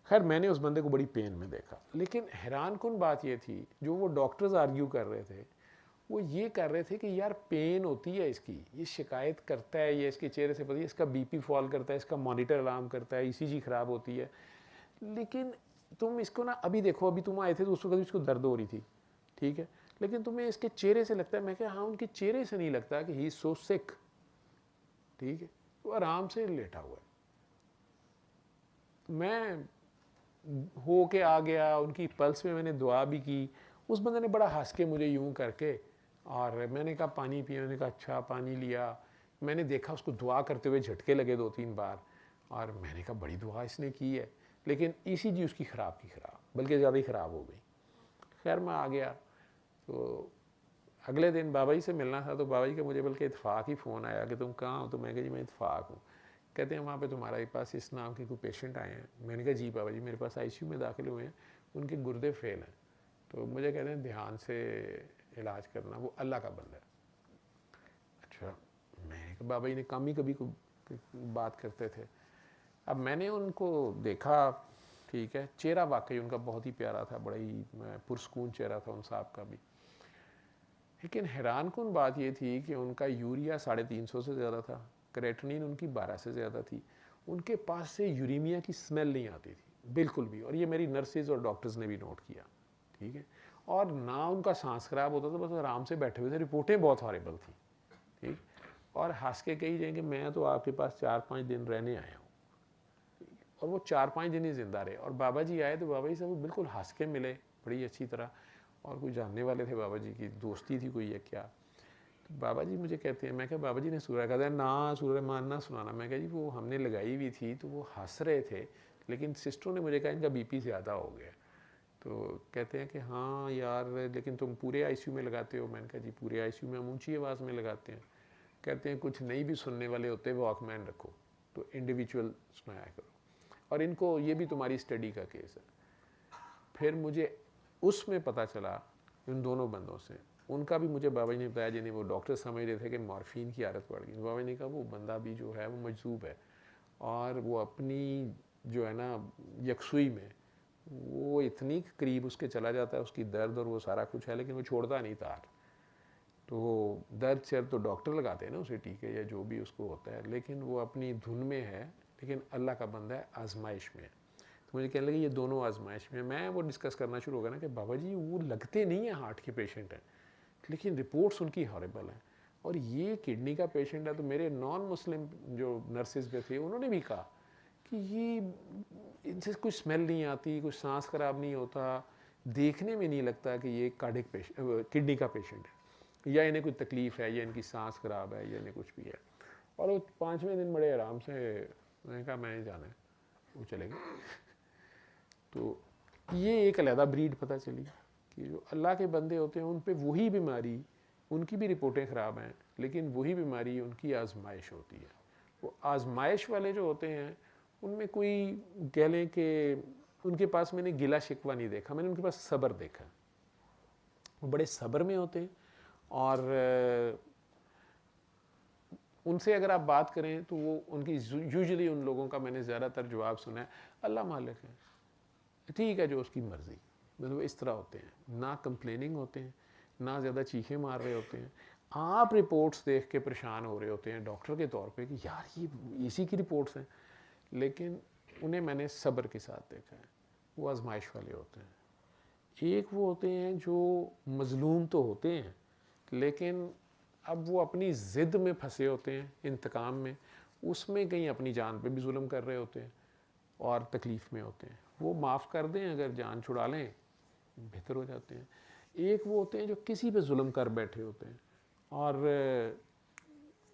खैर मैंने उस बंदे को बड़ी पेन में देखा, लेकिन हैरान कुन बात ये थी जो वो डॉक्टर्स आर्ग्यू कर रहे थे, वो ये कर रहे थे कि यार पेन होती है इसकी, ये शिकायत करता है, ये इसके चेहरे से पता है, इसका BP फॉल करता है, इसका मॉनिटर अलार्म करता है, ECG ख़राब होती है, लेकिन तुम इसको ना अभी देखो, अभी तुम आए थे तो उस वक्त इसको दर्द हो रही थी, ठीक है, लेकिन तुम्हें इसके चेहरे से लगता है। मैं क्या हाँ, उनके चेहरे से नहीं लगता कि ही इज सो सिक, ठीक है, वो आराम से लेटा हुआ है। मैं हो के आ गया, उनकी पल्स में मैंने दुआ भी की। उस बंदे ने बड़ा हंस के मुझे यूं करके, और मैंने कहा पानी पिया, मैंने कहा अच्छा पानी लिया। मैंने देखा उसको दुआ करते हुए झटके लगे 2-3 बार, और मैंने कहा बड़ी दुआ इसने की है, लेकिन ECG उसकी ख़राब की ख़राब, बल्कि ज़्यादा ही ख़राब हो गई। खैर मैं आ गया, तो अगले दिन बाबा जी से मिलना था, तो बाबा जी का मुझे बल्कि इत्फाक ही फ़ोन आया कि तुम कहाँ हो। तो मैं कहा जी मैं इत्फाक हूँ। कहते हैं वहाँ पे तुम्हारे पास इस नाम के कोई पेशेंट आए हैं। मैंने कहा जी बाबा जी मेरे पास ICU में दाखिल हुए हैं, उनके गुर्दे फेल हैं, तो मुझे कहते हैं ध्यान से इलाज करना, वो अल्लाह का बंदा है। अच्छा, मैं बाबा जी ने कम ही कभी को बात करते थे। अब मैंने उनको देखा, ठीक है, चेहरा वाकई उनका बहुत ही प्यारा था, बड़ा ही पुरस्कून चेहरा था उन साहब का भी, लेकिन हैरान कुन बात ये थी कि उनका यूरिया 350 से ज़्यादा था, क्रेटनिन उनकी 12 से ज़्यादा थी, उनके पास से यूरीमिया की स्मेल नहीं आती थी बिल्कुल भी, और ये मेरी नर्सेज और डॉक्टर्स ने भी नोट किया, ठीक है, और ना उनका सांस खराब होता था, बस आराम से बैठे हुए थे। रिपोर्टें बहुत हॉरेबल थी, ठीक, और हंस के कही जाएंगे मैं तो आपके पास 4-5 दिन रहने आया हूँ, और वो 4-5 दिन ही जिंदा रहे। और बाबा जी आए तो बाबा जी से वो बिल्कुल हंस के मिले बड़ी अच्छी तरह, और कोई जानने वाले थे बाबा जी की, दोस्ती थी कोई है क्या। तो बाबा जी मुझे कहते हैं, मैं क्या बाबा जी ने सूरह कहते हैं ना सूरह मानना सुनाना। मैं कहा जी वो हमने लगाई हुई थी तो वो हंस रहे थे, लेकिन सिस्टरों ने मुझे कहा इनका BP ज़्यादा हो गया। तो कहते हैं कि हाँ यार लेकिन तुम पूरे ICU में लगाते हो। मैंने कहा जी पूरे ICU में हम ऊँची आवाज़ में लगाते हैं। कहते हैं कुछ नहीं भी सुनने वाले होते वॉकमैन रखो, तो इंडिविजुअल सुनाया करो, और इनको ये भी तुम्हारी स्टडी का केस है। फिर मुझे उसमें पता चला इन दोनों बंदों से, उनका भी मुझे बाबा जी ने बताया, जिन्हें वो डॉक्टर समझ रहे थे कि मॉर्फिन की आदत पड़ गई। बाबा जी ने कहा वो बंदा भी जो है वो मजजूब है, और वो अपनी जो है ना यकसुई में वो इतनी करीब उसके चला जाता है, उसकी दर्द और वो सारा कुछ है, लेकिन वो छोड़ता नहीं तार। तो दर्द सिर्फ तो डॉक्टर लगाते हैं ना उसे टीके या जो भी उसको होता है, लेकिन वो अपनी धुन में है, लेकिन अल्लाह का बंदा है, आजमाइश में है। तो मुझे कहने लगे ये दोनों आजमाइश में। मैं वो डिस्कस करना शुरू हो गया ना कि बाबा जी वो लगते नहीं है हार्ट के पेशेंट हैं, लेकिन रिपोर्ट्स उनकी हॉरेबल हैं, और ये किडनी का पेशेंट है। तो मेरे नॉन मुस्लिम जो नर्सेज पे थे उन्होंने भी कहा कि ये इनसे कुछ स्मेल नहीं आती, कुछ सांस खराब नहीं होता, देखने में नहीं लगता कि ये कार्डिक पेशेंट किडनी का पेशेंट है, या इन्हें कोई तकलीफ़ है, या इनकी सांस खराब है, या इन्हें कुछ भी है। और वो 5वें दिन बड़े आराम से, मैंने कहा मैं जाना है, वो चले गए। तो ये एक अलहदा ब्रीड पता चली कि जो अल्लाह के बंदे होते हैं उन पे वही बीमारी, उनकी भी रिपोर्टें ख़राब हैं, लेकिन वही बीमारी उनकी आजमाइश होती है। वो आजमाइश वाले जो होते हैं उनमें कोई कह लें कि उनके पास मैंने गिला शिकवा नहीं देखा, मैंने उनके पास सब्र देखा। वो बड़े सब्र में होते हैं, और उनसे अगर आप बात करें तो वो उनकी यूजुअली उन लोगों का मैंने ज़्यादातर जवाब सुना है, अल्लाह मालिक है, ठीक है जो उसकी मर्ज़ी। मतलब इस तरह होते हैं, ना कंप्लेनिंग होते हैं, ना ज़्यादा चीखें मार रहे होते हैं। आप रिपोर्ट्स देख के परेशान हो रहे होते हैं डॉक्टर के तौर पे कि यार ये इसी की रिपोर्ट्स हैं, लेकिन उन्हें मैंने सब्र के साथ देखा है। वो आजमाइश वाले होते हैं। एक वो होते हैं जो मज़लूम तो होते हैं, लेकिन अब वो अपनी ज़िद में फंसे होते हैं, इंतकाम में, उसमें कहीं अपनी जान पे भी जुल्म कर रहे होते हैं और तकलीफ़ में होते हैं। वो माफ़ कर दें, अगर जान छुड़ा लें बेहतर हो जाते हैं। एक वो होते हैं जो किसी पे जुल्म कर बैठे होते हैं और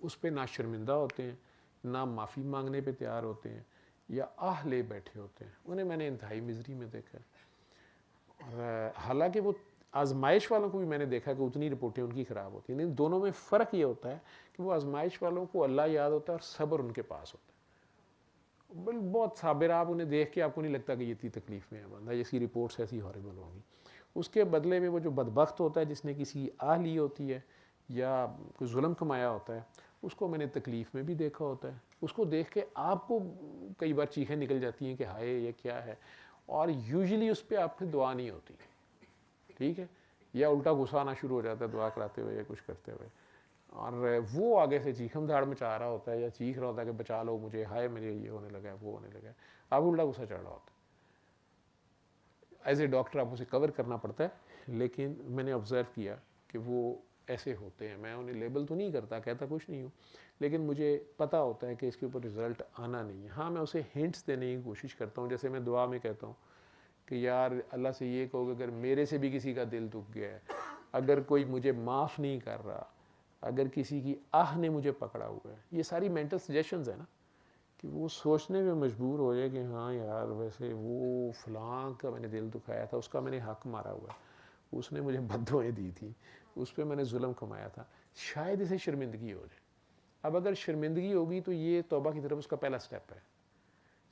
उस पर ना शर्मिंदा होते हैं, ना माफ़ी मांगने पे तैयार होते हैं, या आह ले बैठे होते हैं। उन्हें मैंने इंतहाई मिजरी में देखा है। और हालांकि वो आजमाइश वालों को भी मैंने देखा कि उतनी रिपोर्टें उनकी ख़राब होती हैं, लेकिन दोनों में फ़र्क ये होता है कि वो आजमाइश वालों को अल्लाह याद होता है और सब्र उनके पास होता है। बहुत साबिर, आप उन्हें देख के आपको नहीं लगता कि ये इतनी तकलीफ़ में है बंदा, इसकी रिपोर्ट्स ऐसी हॉरेबल होंगी। उसके बदले में वो जो बदबख्त होता है, जिसने किसी आह ली होती है या कोई जुल्म कमाया होता है, उसको मैंने तकलीफ़ में भी देखा होता है। उसको देख के आपको कई बार चीखें निकल जाती हैं कि हाय ये क्या है, और यूजुअली उस पर आप फिर दुआ नहीं होती, ठीक है, या उल्टा गुस्सा आना शुरू हो जाता है दुआ कराते हुए या कुछ करते हुए, और वो आगे से चीखम धाड़ मचा रहा होता है या चीख रहा होता है कि बचा लो मुझे, हाय मेरे ये होने लगा है, वो होने लगा है, आप उल्टा गुस्सा चढ़ रहा होता है। एज ए डॉक्टर आप उसे कवर करना पड़ता है, लेकिन मैंने ऑब्ज़र्व किया कि वो ऐसे होते हैं। मैं उन्हें लेबल तो नहीं करता, कहता कुछ नहीं हूँ, लेकिन मुझे पता होता है कि इसके ऊपर रिज़ल्ट आना नहीं है। हाँ, मैं उसे हिंट्स देने की कोशिश करता हूँ, जैसे मैं दुआ में कहता हूँ कि यार अल्लाह से ये कहो कि अगर मेरे से भी किसी का दिल दुख गया है, अगर कोई मुझे माफ़ नहीं कर रहा, अगर किसी की आह ने मुझे पकड़ा हुआ है, ये सारी मेंटल सजेशंस है ना, कि वो सोचने में मजबूर हो जाए कि हाँ यार वैसे वो फलां का मैंने दिल दुखाया था, उसका मैंने हक मारा हुआ, उसने मुझे बद्दुआएं दी थी, उस पर मैंने जुल्म कमाया था, शायद इसे शर्मिंदगी हो जाए। अब अगर शर्मिंदगी होगी तो ये तौबा की तरफ उसका पहला स्टेप है।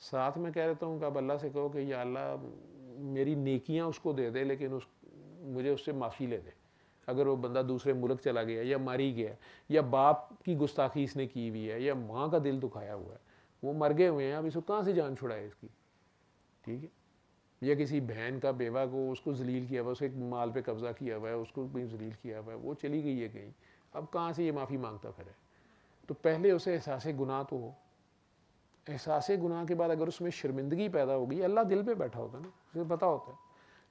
साथ में कह देता हूँ कि अब अल्लाह से कहो कि या अल्लाह मेरी नेकियां उसको दे दे, लेकिन मुझे उससे माफ़ी ले दे। अगर वो बंदा दूसरे मुल्क चला गया या मर ही गया, या बाप की गुस्ताखी इसने की हुई है, या माँ का दिल दुखाया हुआ है, वो मर गए हुए हैं, अब इसको कहाँ से जान छुड़ाए इसकी, ठीक है, या किसी बहन का बेवा को उसको जलील किया हुआ, उसके माल पे कब्जा किया हुआ है, उसको भी जलील किया हुआ है, वो चली गई है कहीं, अब कहाँ से ये माफ़ी मांगता फिर है। तो पहले उसे एहसास गुनाह तो हो, एहसास गुनाह के बाद अगर उसमें शर्मिंदगी पैदा होगी, अल्लाह दिल पे बैठा होता है ना, उसे पता होता है,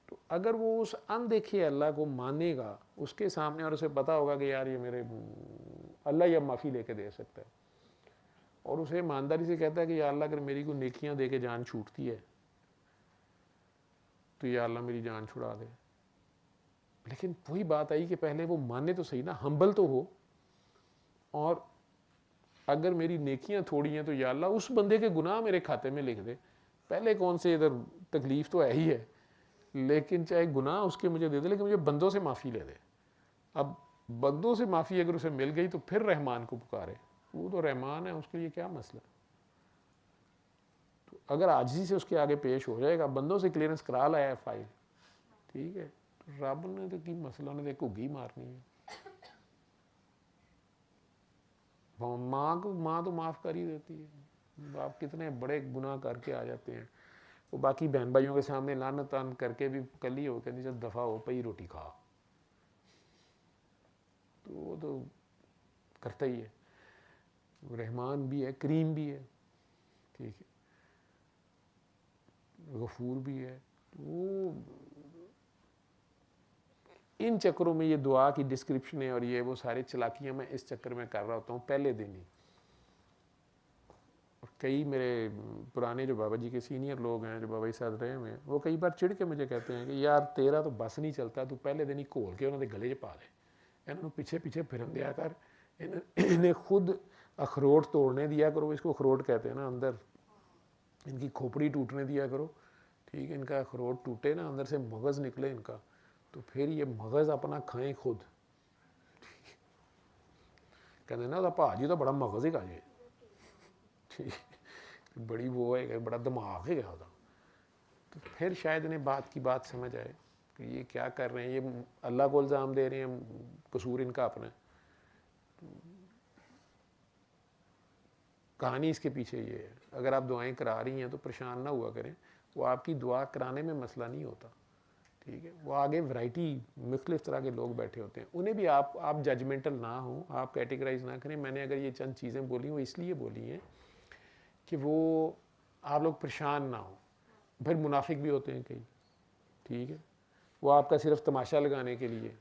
तो अगर वो उस अनदेखे अल्लाह को मानेगा उसके सामने, और उसे पता होगा कि यार ये मेरे अल्लाह ये माफ़ी लेके दे सकता है, और उसे ईमानदारी से कहता है कि या अल्लाह अगर मेरी को नेकियां दे के जान छूटती है तो या अल्लाह मेरी जान छुड़ा दे। लेकिन वही बात आई कि पहले वो माने तो सही ना, हम्बल तो हो, और अगर मेरी नेकियां थोड़ी हैं तो या अल्लाह उस बंदे के गुनाह मेरे खाते में लिख दे। पहले कौन से इधर तकलीफ़ तो है ही है, लेकिन चाहे गुनाह उसके मुझे दे दे, लेकिन मुझे बंदों से माफ़ी ले दे। अब बंदों से माफ़ी अगर उसे मिल गई तो फिर रहमान को पुकारे, वो तो रहमान है, उसके लिए क्या मसला। तो अगर आजिज़ी से उसके आगे पेश हो जाएगा, बंदों से क्लियरेंस करा लाया है फाइल, ठीक है, तो रब ने तो की मसला, ने तो घुग्गी मारनी है। माँ तो माफ़ कर ही देती है। आप कितने बड़े गुनाह करके आ जाते हैं, वो बाकी बहन भाइयों के सामने लानत तान करके भी कल ही हो, कहती जब दफ़ा हो पई रोटी खा, तो वो तो करता ही है, रहमान भी है, करीम भी है, ठीक है, गफूर भी है। तो वो इन चक्करों में ये दुआ की डिस्क्रिप्शन है और ये वो सारी चलाकियाँ मैं इस चक्कर में कर रहा होता हूँ पहले दिन ही। और कई मेरे पुराने जो बाबा जी के सीनियर लोग हैं, जो बाबा जी साथ रहे हुए हैं, वो कई बार चिढ़ के मुझे कहते हैं कि यार तेरा तो बस नहीं चलता, तू पहले दिन ही घोल के उन्होंने गले 'च पा ले, इन्होंने पीछे पीछे फिरन दिया कर, इन्हें खुद अखरोट तोड़ने दिया करो, इसको अखरोट कहते हैं ना, अंदर इनकी खोपड़ी टूटने दिया करो, ठीक है, इनका अखरोट टूटे ना, अंदर से मगज़ निकले इनका, तो फिर ये मगज़ अपना खाएं खुद। कहते ना तो भाजी तो बड़ा मगज़ ही खाए, ठीक, बड़ी वो है, बड़ा दिमाग है उसका, तो फिर शायद इन्हें बात की बात समझ आए कि ये क्या कर रहे हैं, ये अल्लाह को इल्ज़ाम दे रहे हैं, कसूर इनका अपना है। कहानी इसके पीछे ये है। अगर आप दुआएं करा रही हैं तो परेशान ना हुआ करें, वो आपकी दुआ कराने में मसला नहीं होता, ठीक है। वो आगे वैरायटी मुख्तलिफ तरह के लोग बैठे होते हैं, उन्हें भी आप जजमेंटल ना हो, आप कैटेगराइज ना करें। मैंने अगर ये चंद चीज़ें बोली वो इसलिए बोली हैं कि वो आप लोग परेशान ना हो। फिर मुनाफिक भी होते हैं कई, ठीक है, वो आपका सिर्फ तमाशा लगाने के लिए।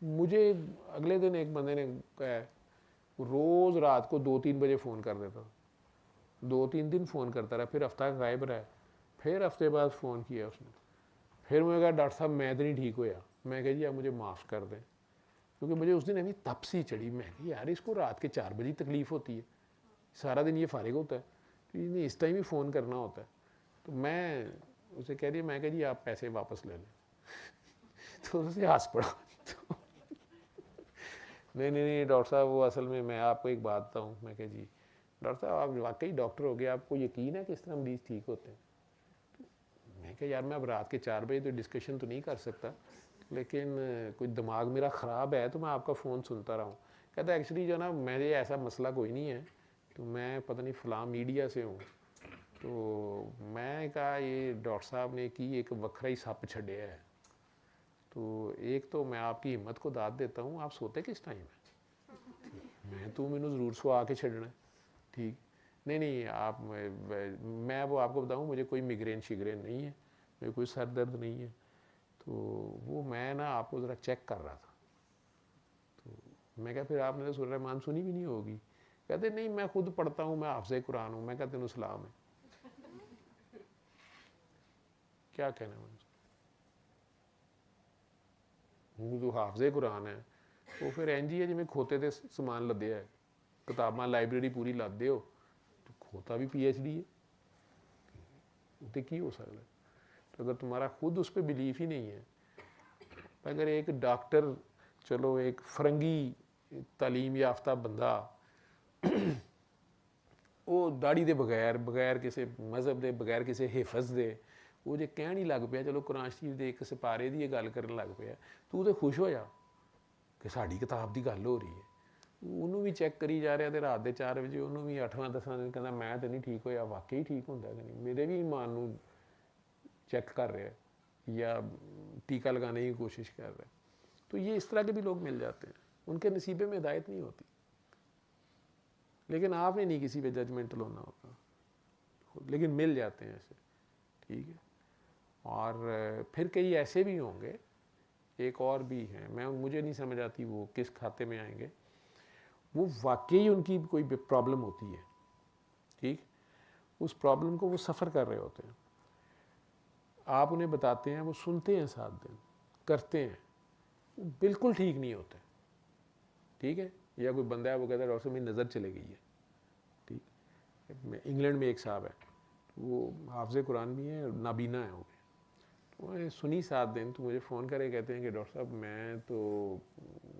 मुझे अगले दिन एक बंदे ने कहा, रोज़ रात को 2-3 बजे फ़ोन कर देता, 2-3 दिन फ़ोन करता रहा, फिर हफ्ता गायब रहा, फिर हफ्ते बाद फ़ोन किया उसने। फिर मुझे कहा डॉक्टर साहब मैं तो नहीं ठीक होया। मैं कहा जी आप मुझे माफ़ कर दें, क्योंकि मुझे उस दिन अभी तपसी चढ़ी। मैं कहा यार इसको रात के 4 बजे तकलीफ़ होती है, सारा दिन ये फारिग होता है, तो इन्हें इस टाइम ही फ़ोन करना होता है। तो मैं उसे कह रही, मैं कह जी आप पैसे वापस ले लें। तो उसे हंस पड़ा। तो नहीं डॉक्टर साहब, वो असल में मैं आपको एक बात बताऊँ। मैं कह जी डॉक्टर साहब आप वाकई डॉक्टर हो गए, आपको यकीन है कि इस तरह मरीज़ ठीक होते हैं? मैं कहा यार मैं अब रात के 4 बजे तो डिस्कशन तो नहीं कर सकता, लेकिन कोई दिमाग मेरा ख़राब है तो मैं आपका फ़ोन सुनता रहा हूँ। कहता एक्चुअली जो ना मेरे ऐसा मसला कोई नहीं है, तो मैं पता नहीं फ़लाँ मीडिया से हूँ। तो मैं कहा ये डॉक्टर साहब ने की एक वखरा ही सप छड़िया है। तो एक तो मैं आपकी हिम्मत को दाद देता हूँ, आप सोते किस टाइम है? मैं तो मैंने ज़रूर सो आके छड़ना है, ठीक। नहीं आप मैं वो आपको बताऊँ, मुझे कोई मिग्रेन शिग्रेन नहीं है, मुझे कोई सर दर्द नहीं है। तो वो मैं ना आपको ज़रा चेक कर रहा था। तो मैं कहा फिर आपने तो सूरह रहमान सुनी भी नहीं होगी। कहते नहीं मैं खुद पढ़ता हूँ, मैं हाफ़िज़ कुरान हूँ। मैं कहते तेनू सलाम है, क्या कहना है तो हाफ़िज़ कुरान है, वो फिर इंज ही है जिमें खोते ते समान लदे है, किताबां लाइब्रेरी पूरी लदे हो, तो खोता भी PhD है, तो की हो सकता है। तो अगर तुम्हारा खुद उस पर बिलीफ ही नहीं है, अगर एक डॉक्टर, चलो एक फरंगी तालीम याफ्ता बंदा वो दाड़ी दे बगैर किसी मजहब के बगैर किसी हिफज दे वो जो कह नहीं लग पाया, चलो कुरान शरीफ के एक सिपारे की गल कर लग पाया, तू तो खुश होया कि साड़ी किताब की गल हो रही है। उन्होंने भी चैक करी जा रहा, तो रात के 4 बजे उन्होंने भी 8वां-10वां दिन कहना मैं तो नहीं ठीक होया, वाकई ठीक होंगे कि नहीं, मेरे भी ईमान को चैक कर रहा है या टीका लगाने की कोशिश कर रहा है। तो ये इस तरह के भी लोग मिल जाते हैं, उनके नसीबे में हिदायत नहीं होती। लेकिन आपने नहीं किसी पे जजमेंटल होना होता, लेकिन मिल जाते हैं ऐसे, ठीक है। और फिर कई ऐसे भी होंगे, एक और भी हैं, मुझे नहीं समझ आती वो किस खाते में आएंगे, वो वाकई उनकी कोई प्रॉब्लम होती है, ठीक, उस प्रॉब्लम को वो सफ़र कर रहे होते हैं, आप उन्हें बताते हैं, वो सुनते हैं, 7 दिन करते हैं, वो बिल्कुल ठीक नहीं होते, ठीक है। या कोई बंदा है वो कहता है डॉक्टर साहब मेरी नज़र चली गई है, ठीक। इंग्लैंड में एक साहब है, वो हाफ़िज़ कुरान भी है, नाबीना है हो गए, तो सुनी 7 दिन, तो मुझे फ़ोन करे कहते हैं कि डॉक्टर साहब मैं तो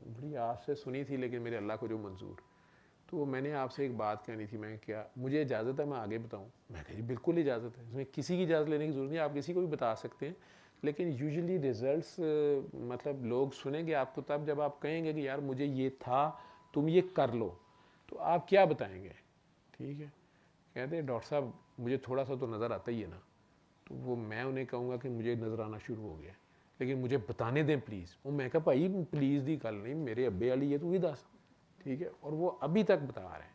बड़ी आस से सुनी थी, लेकिन मेरे अल्लाह को जो मंजूर, तो मैंने आपसे एक बात कहनी थी। मैं क्या मुझे इजाज़त है मैं आगे बताऊं? मैं कही बिल्कुल इजाज़त है, इसमें किसी की इजाज़त लेने की ज़रूरत नहीं, आप किसी को भी बता सकते हैं। लेकिन यूजुअली रिज़ल्ट्स मतलब लोग सुनेंगे आपको तब जब आप कहेंगे कि यार मुझे ये था, तुम ये कर लो, तो आप क्या बताएंगे, ठीक है। कहते हैं डॉक्टर साहब मुझे थोड़ा सा तो नज़र आता ही है ना, तो वो मैं उन्हें कहूँगा कि मुझे नज़र आना शुरू हो गया, लेकिन मुझे बताने दें प्लीज़। वो मैं कहा भाई प्लीज़ की गल नहीं, मेरे अब्बे वाली है, तू भी दस, ठीक है। और वो अभी तक बता रहे हैं,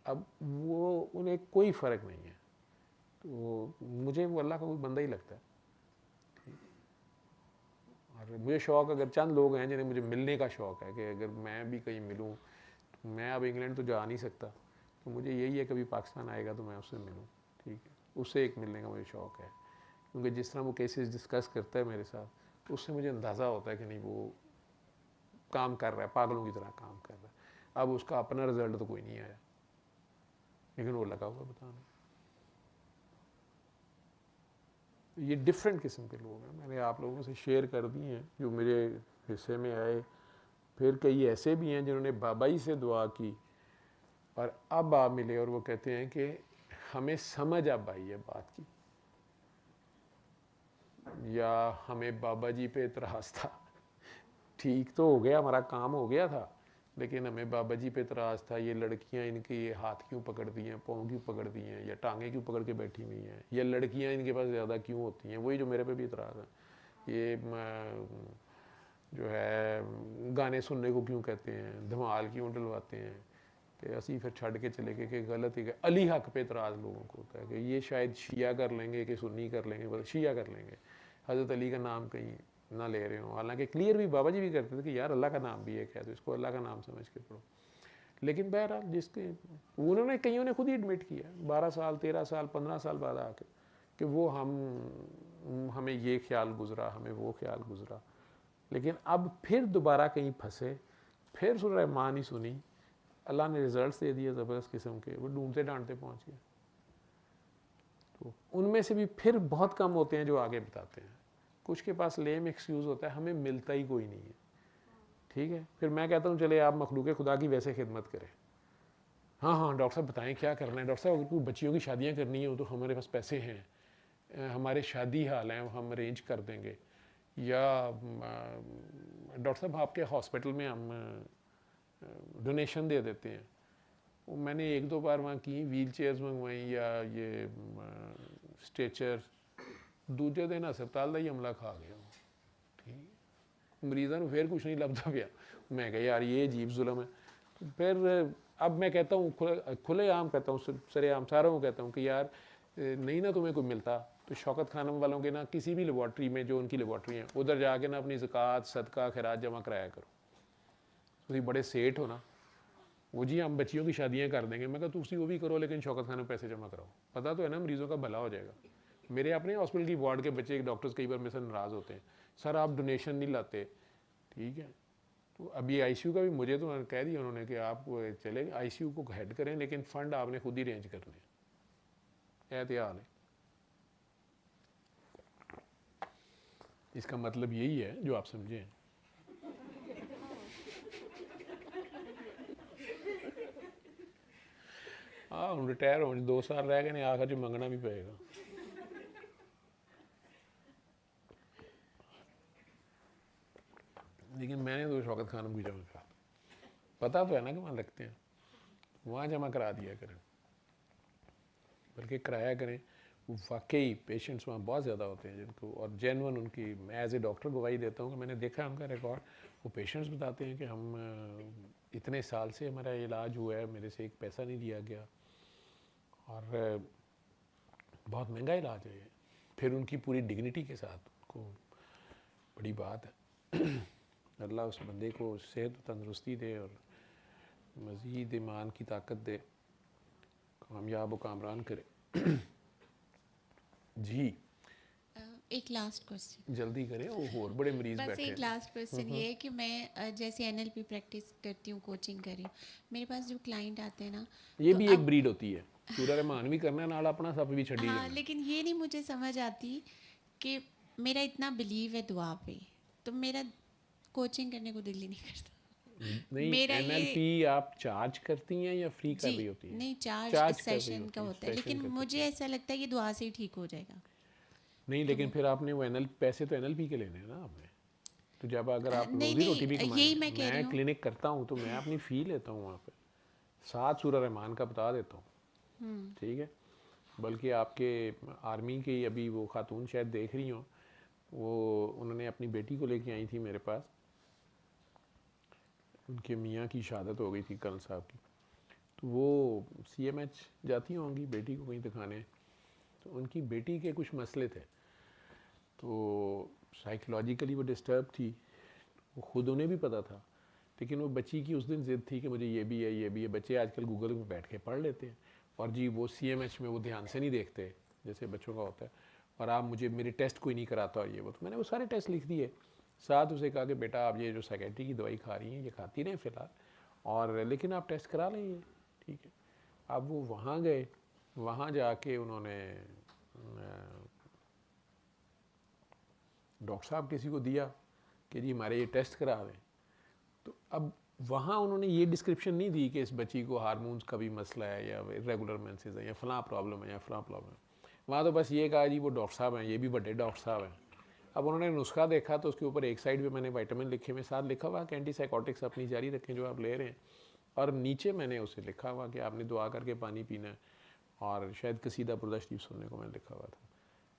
अब वो उन्हें कोई फ़र्क नहीं है, तो मुझे वो अल्लाह का कोई बंदा ही लगता है, ठीक। और मुझे शौक़, अगर चंद लोग हैं जिन्हें मुझे मिलने का शौक़ है कि अगर मैं भी कहीं मिलूँ, तो मैं अब इंग्लैंड तो जा नहीं सकता, तो मुझे यही है कभी पाकिस्तान आएगा तो मैं उससे मिलूँ, ठीक है। उससे एक मिलने का मुझे शौक़ है, क्योंकि जिस तरह वो केसेस डिस्कस करता है मेरे साथ, तो उससे मुझे अंदाज़ा होता है कि नहीं वो काम कर रहा है, पागलों की तरह काम कर रहा है। अब उसका अपना रिजल्ट तो कोई नहीं आया, लेकिन वो लगा हुआ बताना। ये डिफरेंट किस्म के लोग हैं, मैंने आप लोगों से शेयर कर दिए हैं जो मेरे हिस्से में आए। फिर कई ऐसे भी हैं जिन्होंने बाबाई से दुआ की और अब आप मिले और वो कहते हैं कि हमें समझ अब आई है बात की, या हमें बाबा जी पे इतराज़ था, ठीक तो हो गया, हमारा काम हो गया था, लेकिन हमें बाबा जी पे इतराज़ था, ये लड़कियां इनके ये हाथ क्यों पकड़ दी हैं, पाँव क्यों पकड़ दी हैं, या टांगें क्यों पकड़ के बैठी हुई हैं, या लड़कियां इनके पास ज़्यादा क्यों होती हैं। वही जो मेरे पे भी इतराज़ है। ये जो है गाने सुनने को क्यों कहते हैं, धमाल क्यों डलवाते हैं, कि असी फिर छड़ के चले गए कि गलत ही गए। अली हक पे इतराज़ लोगों को होता है कि ये शायद शिया कर लेंगे कि सुन्नी कर लेंगे, बस शिया कर लेंगे, हज़रत अली का नाम कहीं ना ले रहे हो। हालांकि क्लियर भी बाबा जी भी करते थे कि यार अल्लाह का नाम भी एक है तो इसको अल्लाह का नाम समझ के पढ़ो। लेकिन बहरहाल जिसके उन्होंने कईयों ने खुद ही एडमिट किया 12 साल 13 साल 15 साल बाद आके कि वो हमें ये ख्याल गुजरा, हमें वो ख्याल गुजरा। लेकिन अब फिर दोबारा कहीं फंसे, फिर सूरह रहमान ही सुनी, अल्लाह ने रिजल्ट्स दे दिए ज़बरदस्त किस्म के, वो ढूंढते ढांढते पहुंच गए। तो उनमें से भी फिर बहुत कम होते हैं जो आगे बताते हैं, कुछ के पास लेम एक्सक्यूज़ होता है, हमें मिलता ही कोई नहीं है। ठीक है, फिर मैं कहता हूँ चले आप मखलूक खुदा की वैसे खिदमत करें। हाँ हाँ डॉक्टर साहब बताएं क्या करना है। डॉक्टर साहब अगर कोई बच्चियों की शादियाँ करनी है तो हमारे पास पैसे हैं, हमारे शादी हाल हैं, हम अरेंज कर देंगे। या डॉक्टर साहब आपके हॉस्पिटल में हम डोनेशन दे देते हैं। वो मैंने एक दो बार वहाँ की, व्हील चेयर्स मंगवाई या ये स्ट्रेचर, दूजे दिन अस्पताल का ही हमला खा गया। ठीक, मरीज़ों को फिर कुछ नहीं लभदा पाया। मैं कहा यार ये अजीब जुल्म है। तो फिर अब मैं कहता हूँ खुले आम कहता हूँ, सरेआम सारों को कहता हूँ कि यार नहीं ना तुम्हें कोई मिलता तो शौकत खानम वालों के ना किसी भी लेबॉर्ट्री में जो उनकी लेबॉर्ट्री है उधर जाके ना अपनी ज़कात सदका खैरात जमा कराया करो। तुम बड़े सेठ हो ना, वो जी हम बच्चियों की शादियाँ कर देंगे। मैं कहा तुम वो भी करो लेकिन शौकत खान में पैसे जमा कराओ, पता तो है ना मरीज़ों का भला हो जाएगा। मेरे अपने हॉस्पिटल की वार्ड के बच्चे डॉक्टर्स कई बार मेरे से नाराज़ होते हैं, सर आप डोनेशन नहीं लाते। ठीक है, तो अभी आईसीयू का भी मुझे तो कह दिया उन्होंने कि आप चले आईसीयू को हेड करें लेकिन फ़ंड आपने खुद ही अरेंज करने हैं। एहतियात है, इसका मतलब यही है जो आप समझें। हाँ हम रिटायर हो 2 साल रह गए, आखिर जो मंगना भी पड़ेगा। लेकिन मैंने तो शौकत खानम की जमा करा, पता तो है ना कि वहाँ लगते हैं, वहाँ जमा करा दिया करें, बल्कि कराया करें। वाकई पेशेंट्स वहाँ बहुत ज़्यादा होते हैं जिनको, और जेन्युइन उनकी, मैं एज ए डॉक्टर गवाही देता हूँ कि मैंने देखा है उनका रिकॉर्ड। वो पेशेंट्स बताते हैं कि हम इतने साल से हमारा इलाज हुआ है, मेरे से एक पैसा नहीं लिया गया, और बहुत महंगा इलाज है ये। फिर उनकी पूरी डिग्निटी के साथ, उनको बड़ी बात है। अल्लाह उस बंदे को सेहत तंदरुस्ती दे और मज़ीद ईमान की ताकत दे, कामयाब व कामरान करे। जी एक लास्ट क्वेश्चन जल्दी करें, वो और बड़े मरीज बस बैठे एक हैं। लास्ट क्वेश्चन ये है कि मैं जैसे एनएलपी प्रैक्टिस करती हूँ, कोचिंग कर रही हूँ, मेरे पास जो क्लाइंट आते हैं ना, ये तो भी एक ब्रीड होती है, सूरह रहमान भी करना है नाल अपना सब भी छड़ी हाँ, जाना। लेकिन ये नहीं मुझे समझ आती कि मेरा इतना बिलीव है दुआ पे, तो मेरा कोचिंग करने को दिल ही नहीं करता। नहीं मेरा एनएलपी आप चार्ज करती हैं या फ्री कर रही होती हैं? नहीं, चार्ज चार्ज कर रही सेशन का होती हैं, होता है, सेशन लेकिन करती मुझे हैं। ऐसा लगता है कि दुआ से ही ठीक हो जाएगा। नहीं लेकिन फिर आपने वो एनएल पैसे तो एनएलपी के लेने हैं ना आपने, तो जब अगर आप नहीं रोजी रोटी भी नहीं, कमाने, यही मैं कह रही मैं हूँ। क्लिनिक करता हूँ तो मैं अपनी फ़ी लेता हूँ वहाँ पे, 7 सूरह रहमान का बता देता हूँ। ठीक है, बल्कि आपके आर्मी की अभी वो खातून शायद देख रही हो, वो उन्होंने अपनी बेटी को लेके आई थी मेरे पास, उनके मियाँ की शहादत हो गई थी कर्नल साहब की, तो वो सीएमएच जाती होंगी बेटी को कहीं दिखाने, तो उनकी बेटी के कुछ मसले थे, तो साइकोलॉजिकली वो डिस्टर्ब थी, वो खुद उन्हें भी पता था, लेकिन वो बच्ची की उस दिन ज़िद थी कि मुझे ये भी है ये भी है। बच्चे आजकल गूगल में बैठ के पढ़ लेते हैं, और जी वो सीएमएच में वो ध्यान से नहीं देखते जैसे बच्चों का होता है, और आप मुझे मेरे टेस्ट कोई नहीं कराता और ये वो, तो मैंने वो सारे टेस्ट लिख दिए। साथ उसे कहा कि बेटा आप ये जो साइकेट्री की दवाई खा रही हैं ये खाती रहें फ़िलहाल, और लेकिन आप टेस्ट करा लें ये, ठीक है। अब वो वहाँ गए, वहाँ जाके उन्होंने डॉक्टर साहब किसी को दिया कि जी हमारे ये टेस्ट करा दें, तो अब वहाँ उन्होंने ये डिस्क्रिप्शन नहीं दी कि इस बच्ची को हार्मोन्स का भी मसला है या रेगुलर मेंसेस है या फ़लाँ प्रॉब्लम है या फ़लाँ प्रॉब्लम है। वहाँ तो बस ये कहा जी वो डॉक्टर साहब हैं, ये भी बड़े डॉक्टर साहब हैं। अब उन्होंने नुस्खा देखा तो उसके ऊपर एक साइड पे मैंने विटामिन लिखे हुए, साथ लिखा हुआ कि एंटीसाइकोटिक्स अपनी जारी रखें जो आप ले रहे हैं, और नीचे मैंने उसे लिखा हुआ कि आपने दुआ करके पानी पीना है, और शायद कसीदा बुर्दा शरीफ सुनने को मैंने लिखा हुआ था।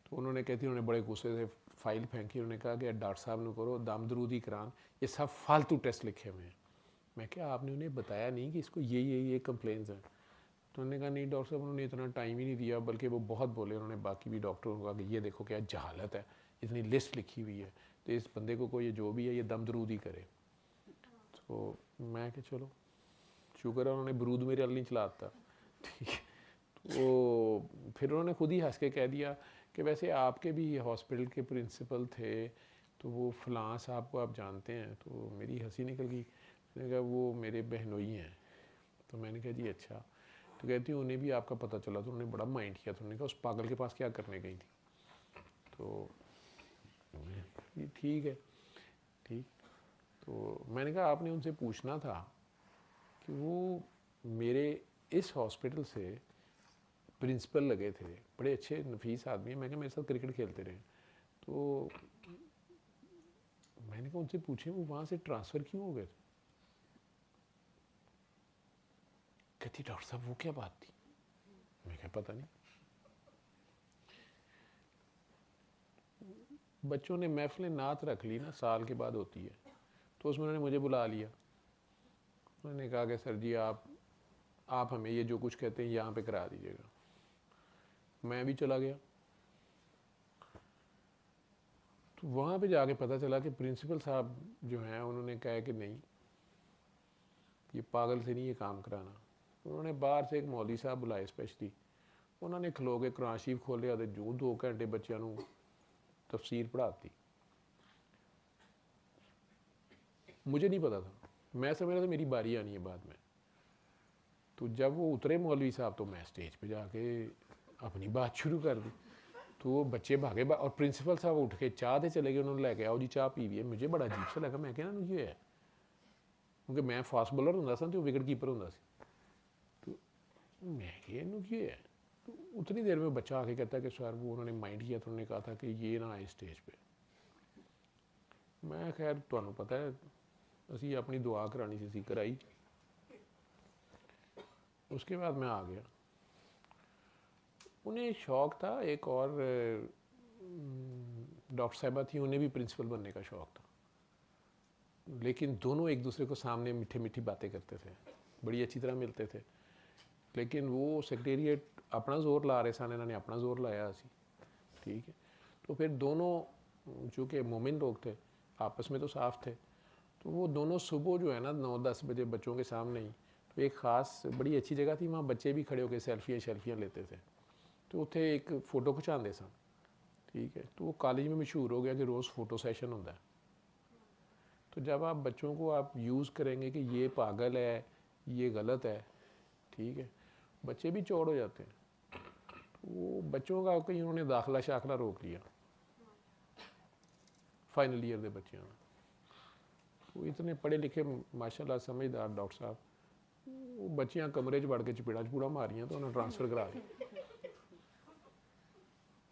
तो उन्होंने कहती, उन्होंने बड़े गुस्से से फाइल फेंकी, उन्होंने कहा कि डॉक्टर साहब ने करो दम दरूदी करान, ये सब फालतू टेस्ट लिखे हुए हैं। मैं क्या आपने उन्हें बताया नहीं कि इसको ये कंप्लेंट्स हैं? तो उन्होंने कहा नहीं डॉक्टर साहब, उन्होंने इतना टाइम ही नहीं दिया, बल्कि वो बहुत बोले उन्होंने बाकी भी डॉक्टरों को कहा कि ये देखो क्या जहालत है, इतनी लिस्ट लिखी हुई है, तो इस बंदे को कोई जो भी है ये दम दरूद ही करे। तो मैं कि चलो शुक्र है उन्होंने बरूद मेरे अल नहीं चलाता, ठीक है। तो फिर उन्होंने खुद ही हंस के कह दिया कि वैसे आपके भी हॉस्पिटल के प्रिंसिपल थे, तो वो फलां साहब को आप जानते हैं? तो मेरी हंसी निकल गई। मैंने कहा वो मेरे बहनोई हैं। तो मैंने कहा जी अच्छा। तो कहती हूँ उन्हें भी आपका पता चला तो उन्होंने बड़ा माइंड किया, तो उन्होंने कहा उस पागल के पास क्या करने गई थी? तो ठीक है, ठीक। तो मैंने कहा आपने उनसे पूछना था कि वो मेरे इस हॉस्पिटल से प्रिंसिपल लगे थे, बड़े अच्छे नफीस आदमी हैं, मैं कहा मेरे साथ क्रिकेट खेलते रहे। तो मैंने कहा उनसे पूछे वो वहाँ से ट्रांसफ़र क्यों हो गए थे? कहती डॉक्टर साहब वो क्या बात थी? मैं क्या पता नहीं। बच्चों ने महफिल नात रख ली ना, साल के बाद होती है, तो उसमें उन्होंने मुझे बुला लिया। उन्होंने कहा कि सर जी आप हमें ये जो कुछ कहते हैं यहाँ पे करा दीजिएगा। मैं भी चला गया। तो वहाँ पे जाके पता चला कि प्रिंसिपल साहब जो हैं उन्होंने कहा कि नहीं, ये पागल से नहीं ये काम कराना। उन्होंने बाहर से एक मौलवी साहब बुलाए स्पेशली, उन्होंने खलो के कुरान शरीफ खोलिया तो जो 2 घंटे बच्चों को तफसीर पढ़ाती। मुझे नहीं पता था, मैं समझ रहा था मेरी बारी आनी है बाद में। तो जब वो उतरे मौलवी साहब तो मैं स्टेज पे जाके अपनी बात शुरू कर दी। तो वो बच्चे भागे और प्रिंसिपल साहब उठ के चाह दे चले गए, उन्होंने लेके आओ जी चाह पी है। मुझे बड़ा अजीब सा लगा, मैं क्या ना ये है, क्योंकि मैं फास्ट बॉलर होंदा सा तो विकेट कीपर होंदा सी। तो मैं क्या है। तो उतनी देर में बच्चा आके कहता कि सर वो उन्होंने माइंड किया, तो उन्होंने कहा था कि ये ना आए स्टेज पे। मैं खैर तुहानू पता है असी अपनी दुआ करानी सी कराई। उसके बाद मैं आ गया। उन्हें शौक़ था, एक और डॉक्टर साहिबा थी, उन्हें भी प्रिंसिपल बनने का शौक़ था, लेकिन दोनों एक दूसरे को सामने मीठी मीठी बातें करते थे, बड़ी अच्छी तरह मिलते थे। लेकिन वो सेक्रेटेरिएट अपना जोर ला रहे सन, इन्होंने अपना जोर लाया असी, ठीक है। तो फिर दोनों चूँकि मोमिन लोग थे, आपस में तो साफ थे, तो वो दोनों सुबह जो है ना 9-10 बजे बच्चों के सामने ही, तो एक ख़ास बड़ी अच्छी जगह थी, वहाँ बच्चे भी खड़े होकर सेल्फियाँ लेते थे। तो उत्थे एक फ़ोटो खिचाते सन, ठीक है। तो वो कॉलेज में मशहूर हो गया कि रोज़ फ़ोटो सेशन होता है। तो जब आप बच्चों को आप यूज़ करेंगे कि ये पागल है, ये गलत है, ठीक है, बच्चे भी चौड़ हो जाते हैं। तो वो बच्चों का कहीं उन्होंने दाखला शाखला रोक लिया, फाइनल ईयर के बच्चों ने। वो इतने पढ़े लिखे माशाल्लाह समझदार डॉक्टर साहब, वो बच्चियां कमरे च वड़ के चपेड़ा मारियां तो उन्हें ट्रांसफ़र करा दिया।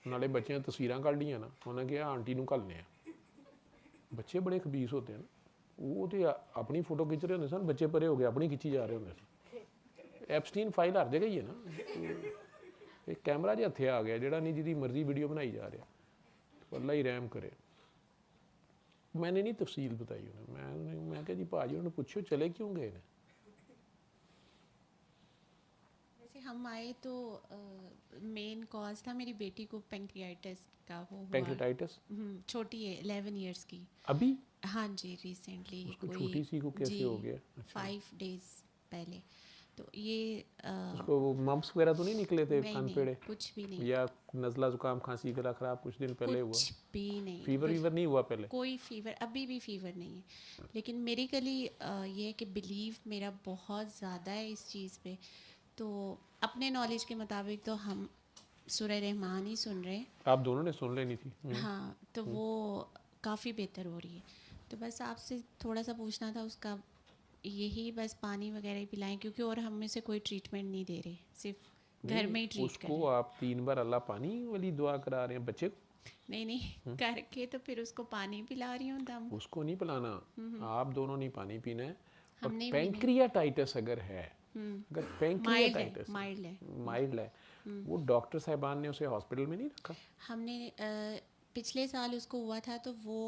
नाले बच्चियां तस्वीरां कढ़ लियां ना, उन्हें कहा आंटी नूं घल्लने आ। बच्चे बड़े खबीस होते हैं ना, वो तो अपनी फोटो खिंच रहे होंगे सन, बच्चे परे हो गए अपनी खिंची जा रहे होंगे। एप्स्टीन फाइल हर जगह ही है ना, एक कैमरा जो हथे आ गया जेड़ा नहीं जिहदी मर्जी वीडियो बनाई जा रहा, तो अल्लाह ही रहम करे। मैंने नहीं तफसील बताई उन्हें, मैं कहा जी भाजी उन्होंने पूछो चले क्यों गए ने। वैसे हम आए तो मेन कॉज था मेरी बेटी को पेंक्रियाटिस का वो हुआ। पेंक्रियाटाइटिस? छोटी है 11 इयर्स की अभी? हाँ जी, रिसेंटली उसको कोई छोटी सी को कैसे हो गया? अच्छा। 5 डेज पहले। तो ये उसको वो मम्प्स वगैरह तो नहीं निकले थे कान पेड़े? कुछ भी नहीं, या नज़ला जुकाम खांसी गला खराब कुछ दिन पहले हुआ? कुछ भी नहीं, फीवर वीवर नहीं हुआ पहले? कोई फीवर, अभी भी फीवर नहीं है। लेकिन मेडिकली ये है कि बिलीव मेरा बहुत ज़्यादा है इस चीज़ पे। तो अपने नॉलेज के मुताबिक तो हम सूरह रहमान ही सुन रहे हैं। आप दोनों ने सुन लेनी थी। हाँ, तो वो काफ़ी बेहतर हो रही है। तो बस आपसे थोड़ा सा पूछना था उसका, यही बस पानी वगैरह ही पिलाएं, क्योंकि और हम में से कोई ट्रीटमेंट नहीं दे रहे, सिर्फ घर में ही ट्रीट कर रहे उसको हैं। आप 3 बार अल्लाह पानी वाली दुआ करा रहे हैं बच्चे को? नहीं नहीं करके तो फिर उसको पानी पिला रही हूँ दम। उसको नहीं पिलाना, आप दोनों नहीं पानी पीना है। और हमने भी नहीं। पैंक्रियाटाइटिस अगर है, अगर पैंक्रियाटाइटिस माइल्ड है, वो डॉक्टर साहबान ने उसे हॉस्पिटल में नहीं रखा? हमने पिछले साल उसको हुआ था तो वो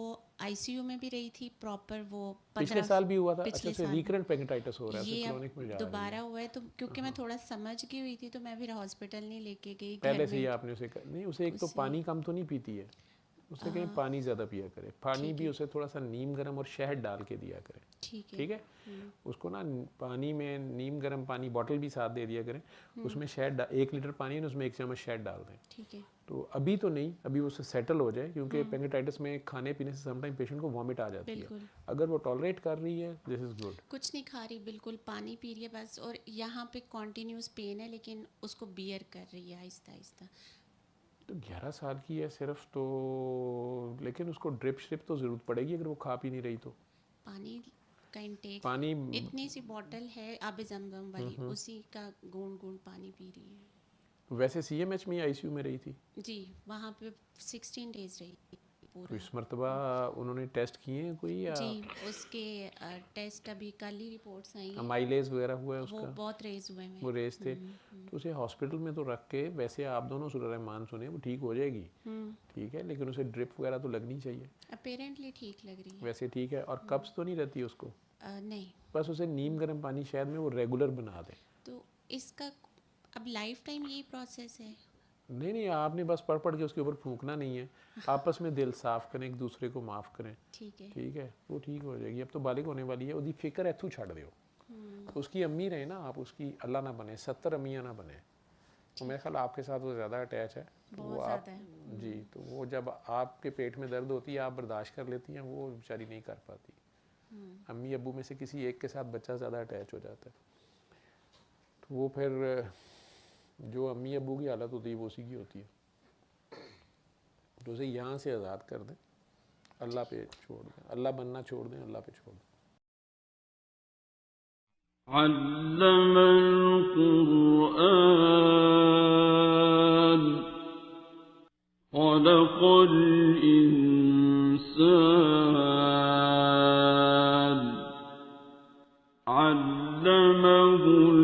आईसीयू में भी रही थी प्रॉपर। वो पिछले साल भी हुआ था? पिछले अच्छा, साल रिकरेंट पैंक्रियाटाइटिस हो रहा है, ये क्रोनिक में जा रहा है। दोबारा हुआ है तो क्योंकि मैं थोड़ा समझ गई हुई थी तो मैं फिर हॉस्पिटल नहीं लेके गई। पहले से ही आपने उसे नहीं, उसे एक तो पानी कम तो नहीं पीती है, उसे कहीं पानी ज़्यादा पिया करे, पानी भी उसे थोड़ा सा नीम गर्म और शहद डाल के दिया करें। ठीक है, उसको ना पानी में नीम गर्म पानी बॉटल भी साथ दे दिया करें, उसमें शहद 1 लीटर पानी है ना, उसमें 1 चम्मच शहद डाल दें। ठीक है। तो अभी तो नहीं, अभी वो सेटल हो जाए, क्योंकि पैंक्रियाटाइटिस में खाने पीने से समटाइम पेशेंट को वॉमिट आ जाती है। अगर वो टॉलरेट कर रही है, दिस इज गुड। कुछ नहीं खा रही, बिल्कुल पानी पी रही है बस, और यहाँ पे कॉन्टिन्यूस पेन है लेकिन उसको बियर कर रही है आहिस्ता आहिस्ता। तो 11 साल की है सिर्फ तो, लेकिन उसको ड्रिप श्रिप तो ज़रूरत पड़ेगी अगर वो खा पी नहीं रही तो। पानी का इंटेक, पानी इतनी सी बॉटल है आबे जमजम वाली, उसी का गूंद गूंद पानी पी रही है। वैसे सीएमएच में आईसीयू में रही थी जी, वहाँ पे 16 डेज रही तो पूरा। इस मरतबा उन्होंने टेस्ट किए हैं कोई, या जी उसके टेस्ट अभी कल ही रिपोर्ट्स आई हैं। माइलेज वगैरह हुआ है वो उसका? बहुत रेज हुए हैं। वो रेस थे, तो उसे हॉस्पिटल में तो रख के, वैसे आप दोनों सूरह रहमान सुने, वो ठीक हो जाएगी, ठीक है, लेकिन उसे ड्रिप वगैरह तो लगनी चाहिए। अपेरेंटली ठीक लग रही है। वैसे ठीक है, और कब्ज तो नहीं रहती उसको? नहीं, बस उसे नीम गर्म पानी शहद में वो रेगुलर बना दें। तो इसका अब लाइफ टाइम यही प्रोसेस है। नहीं नहीं, आपने बस पढ़ पढ़ के उसके ऊपर फूंकना नहीं है, आपस में दिल साफ करें, एक दूसरे को माफ़ करें। ठीक है, ठीक है, वो ठीक हो जाएगी। अब तो बालिग होने वाली है, उसकी फिक्र एथू छड़ दो। उसकी अम्मी रहे ना आप, उसकी अल्लाह ना बने, 70 अम्मियाँ ना बने। तो मेरे ख्याल आपके साथ वो ज़्यादा अटैच है, तो वो आप जी, तो वो जब आपके पेट में दर्द होती है आप बर्दाश्त कर लेती हैं, वो बेचारी नहीं कर पाती। अम्मी अब्बू में से किसी एक के साथ बच्चा ज़्यादा अटैच हो जाता है, तो वो फिर जो अम्मी अब्बू की हालत होती है वो उसी की होती है। तो उसे यहाँ से आज़ाद कर दें, अल्लाह पे छोड़ दें, अल्लाह बनना छोड़ दें, अल्लाह पे छोड़ दें। अल्लमल कुरआन खलक़ल इंसान अल्लमहुल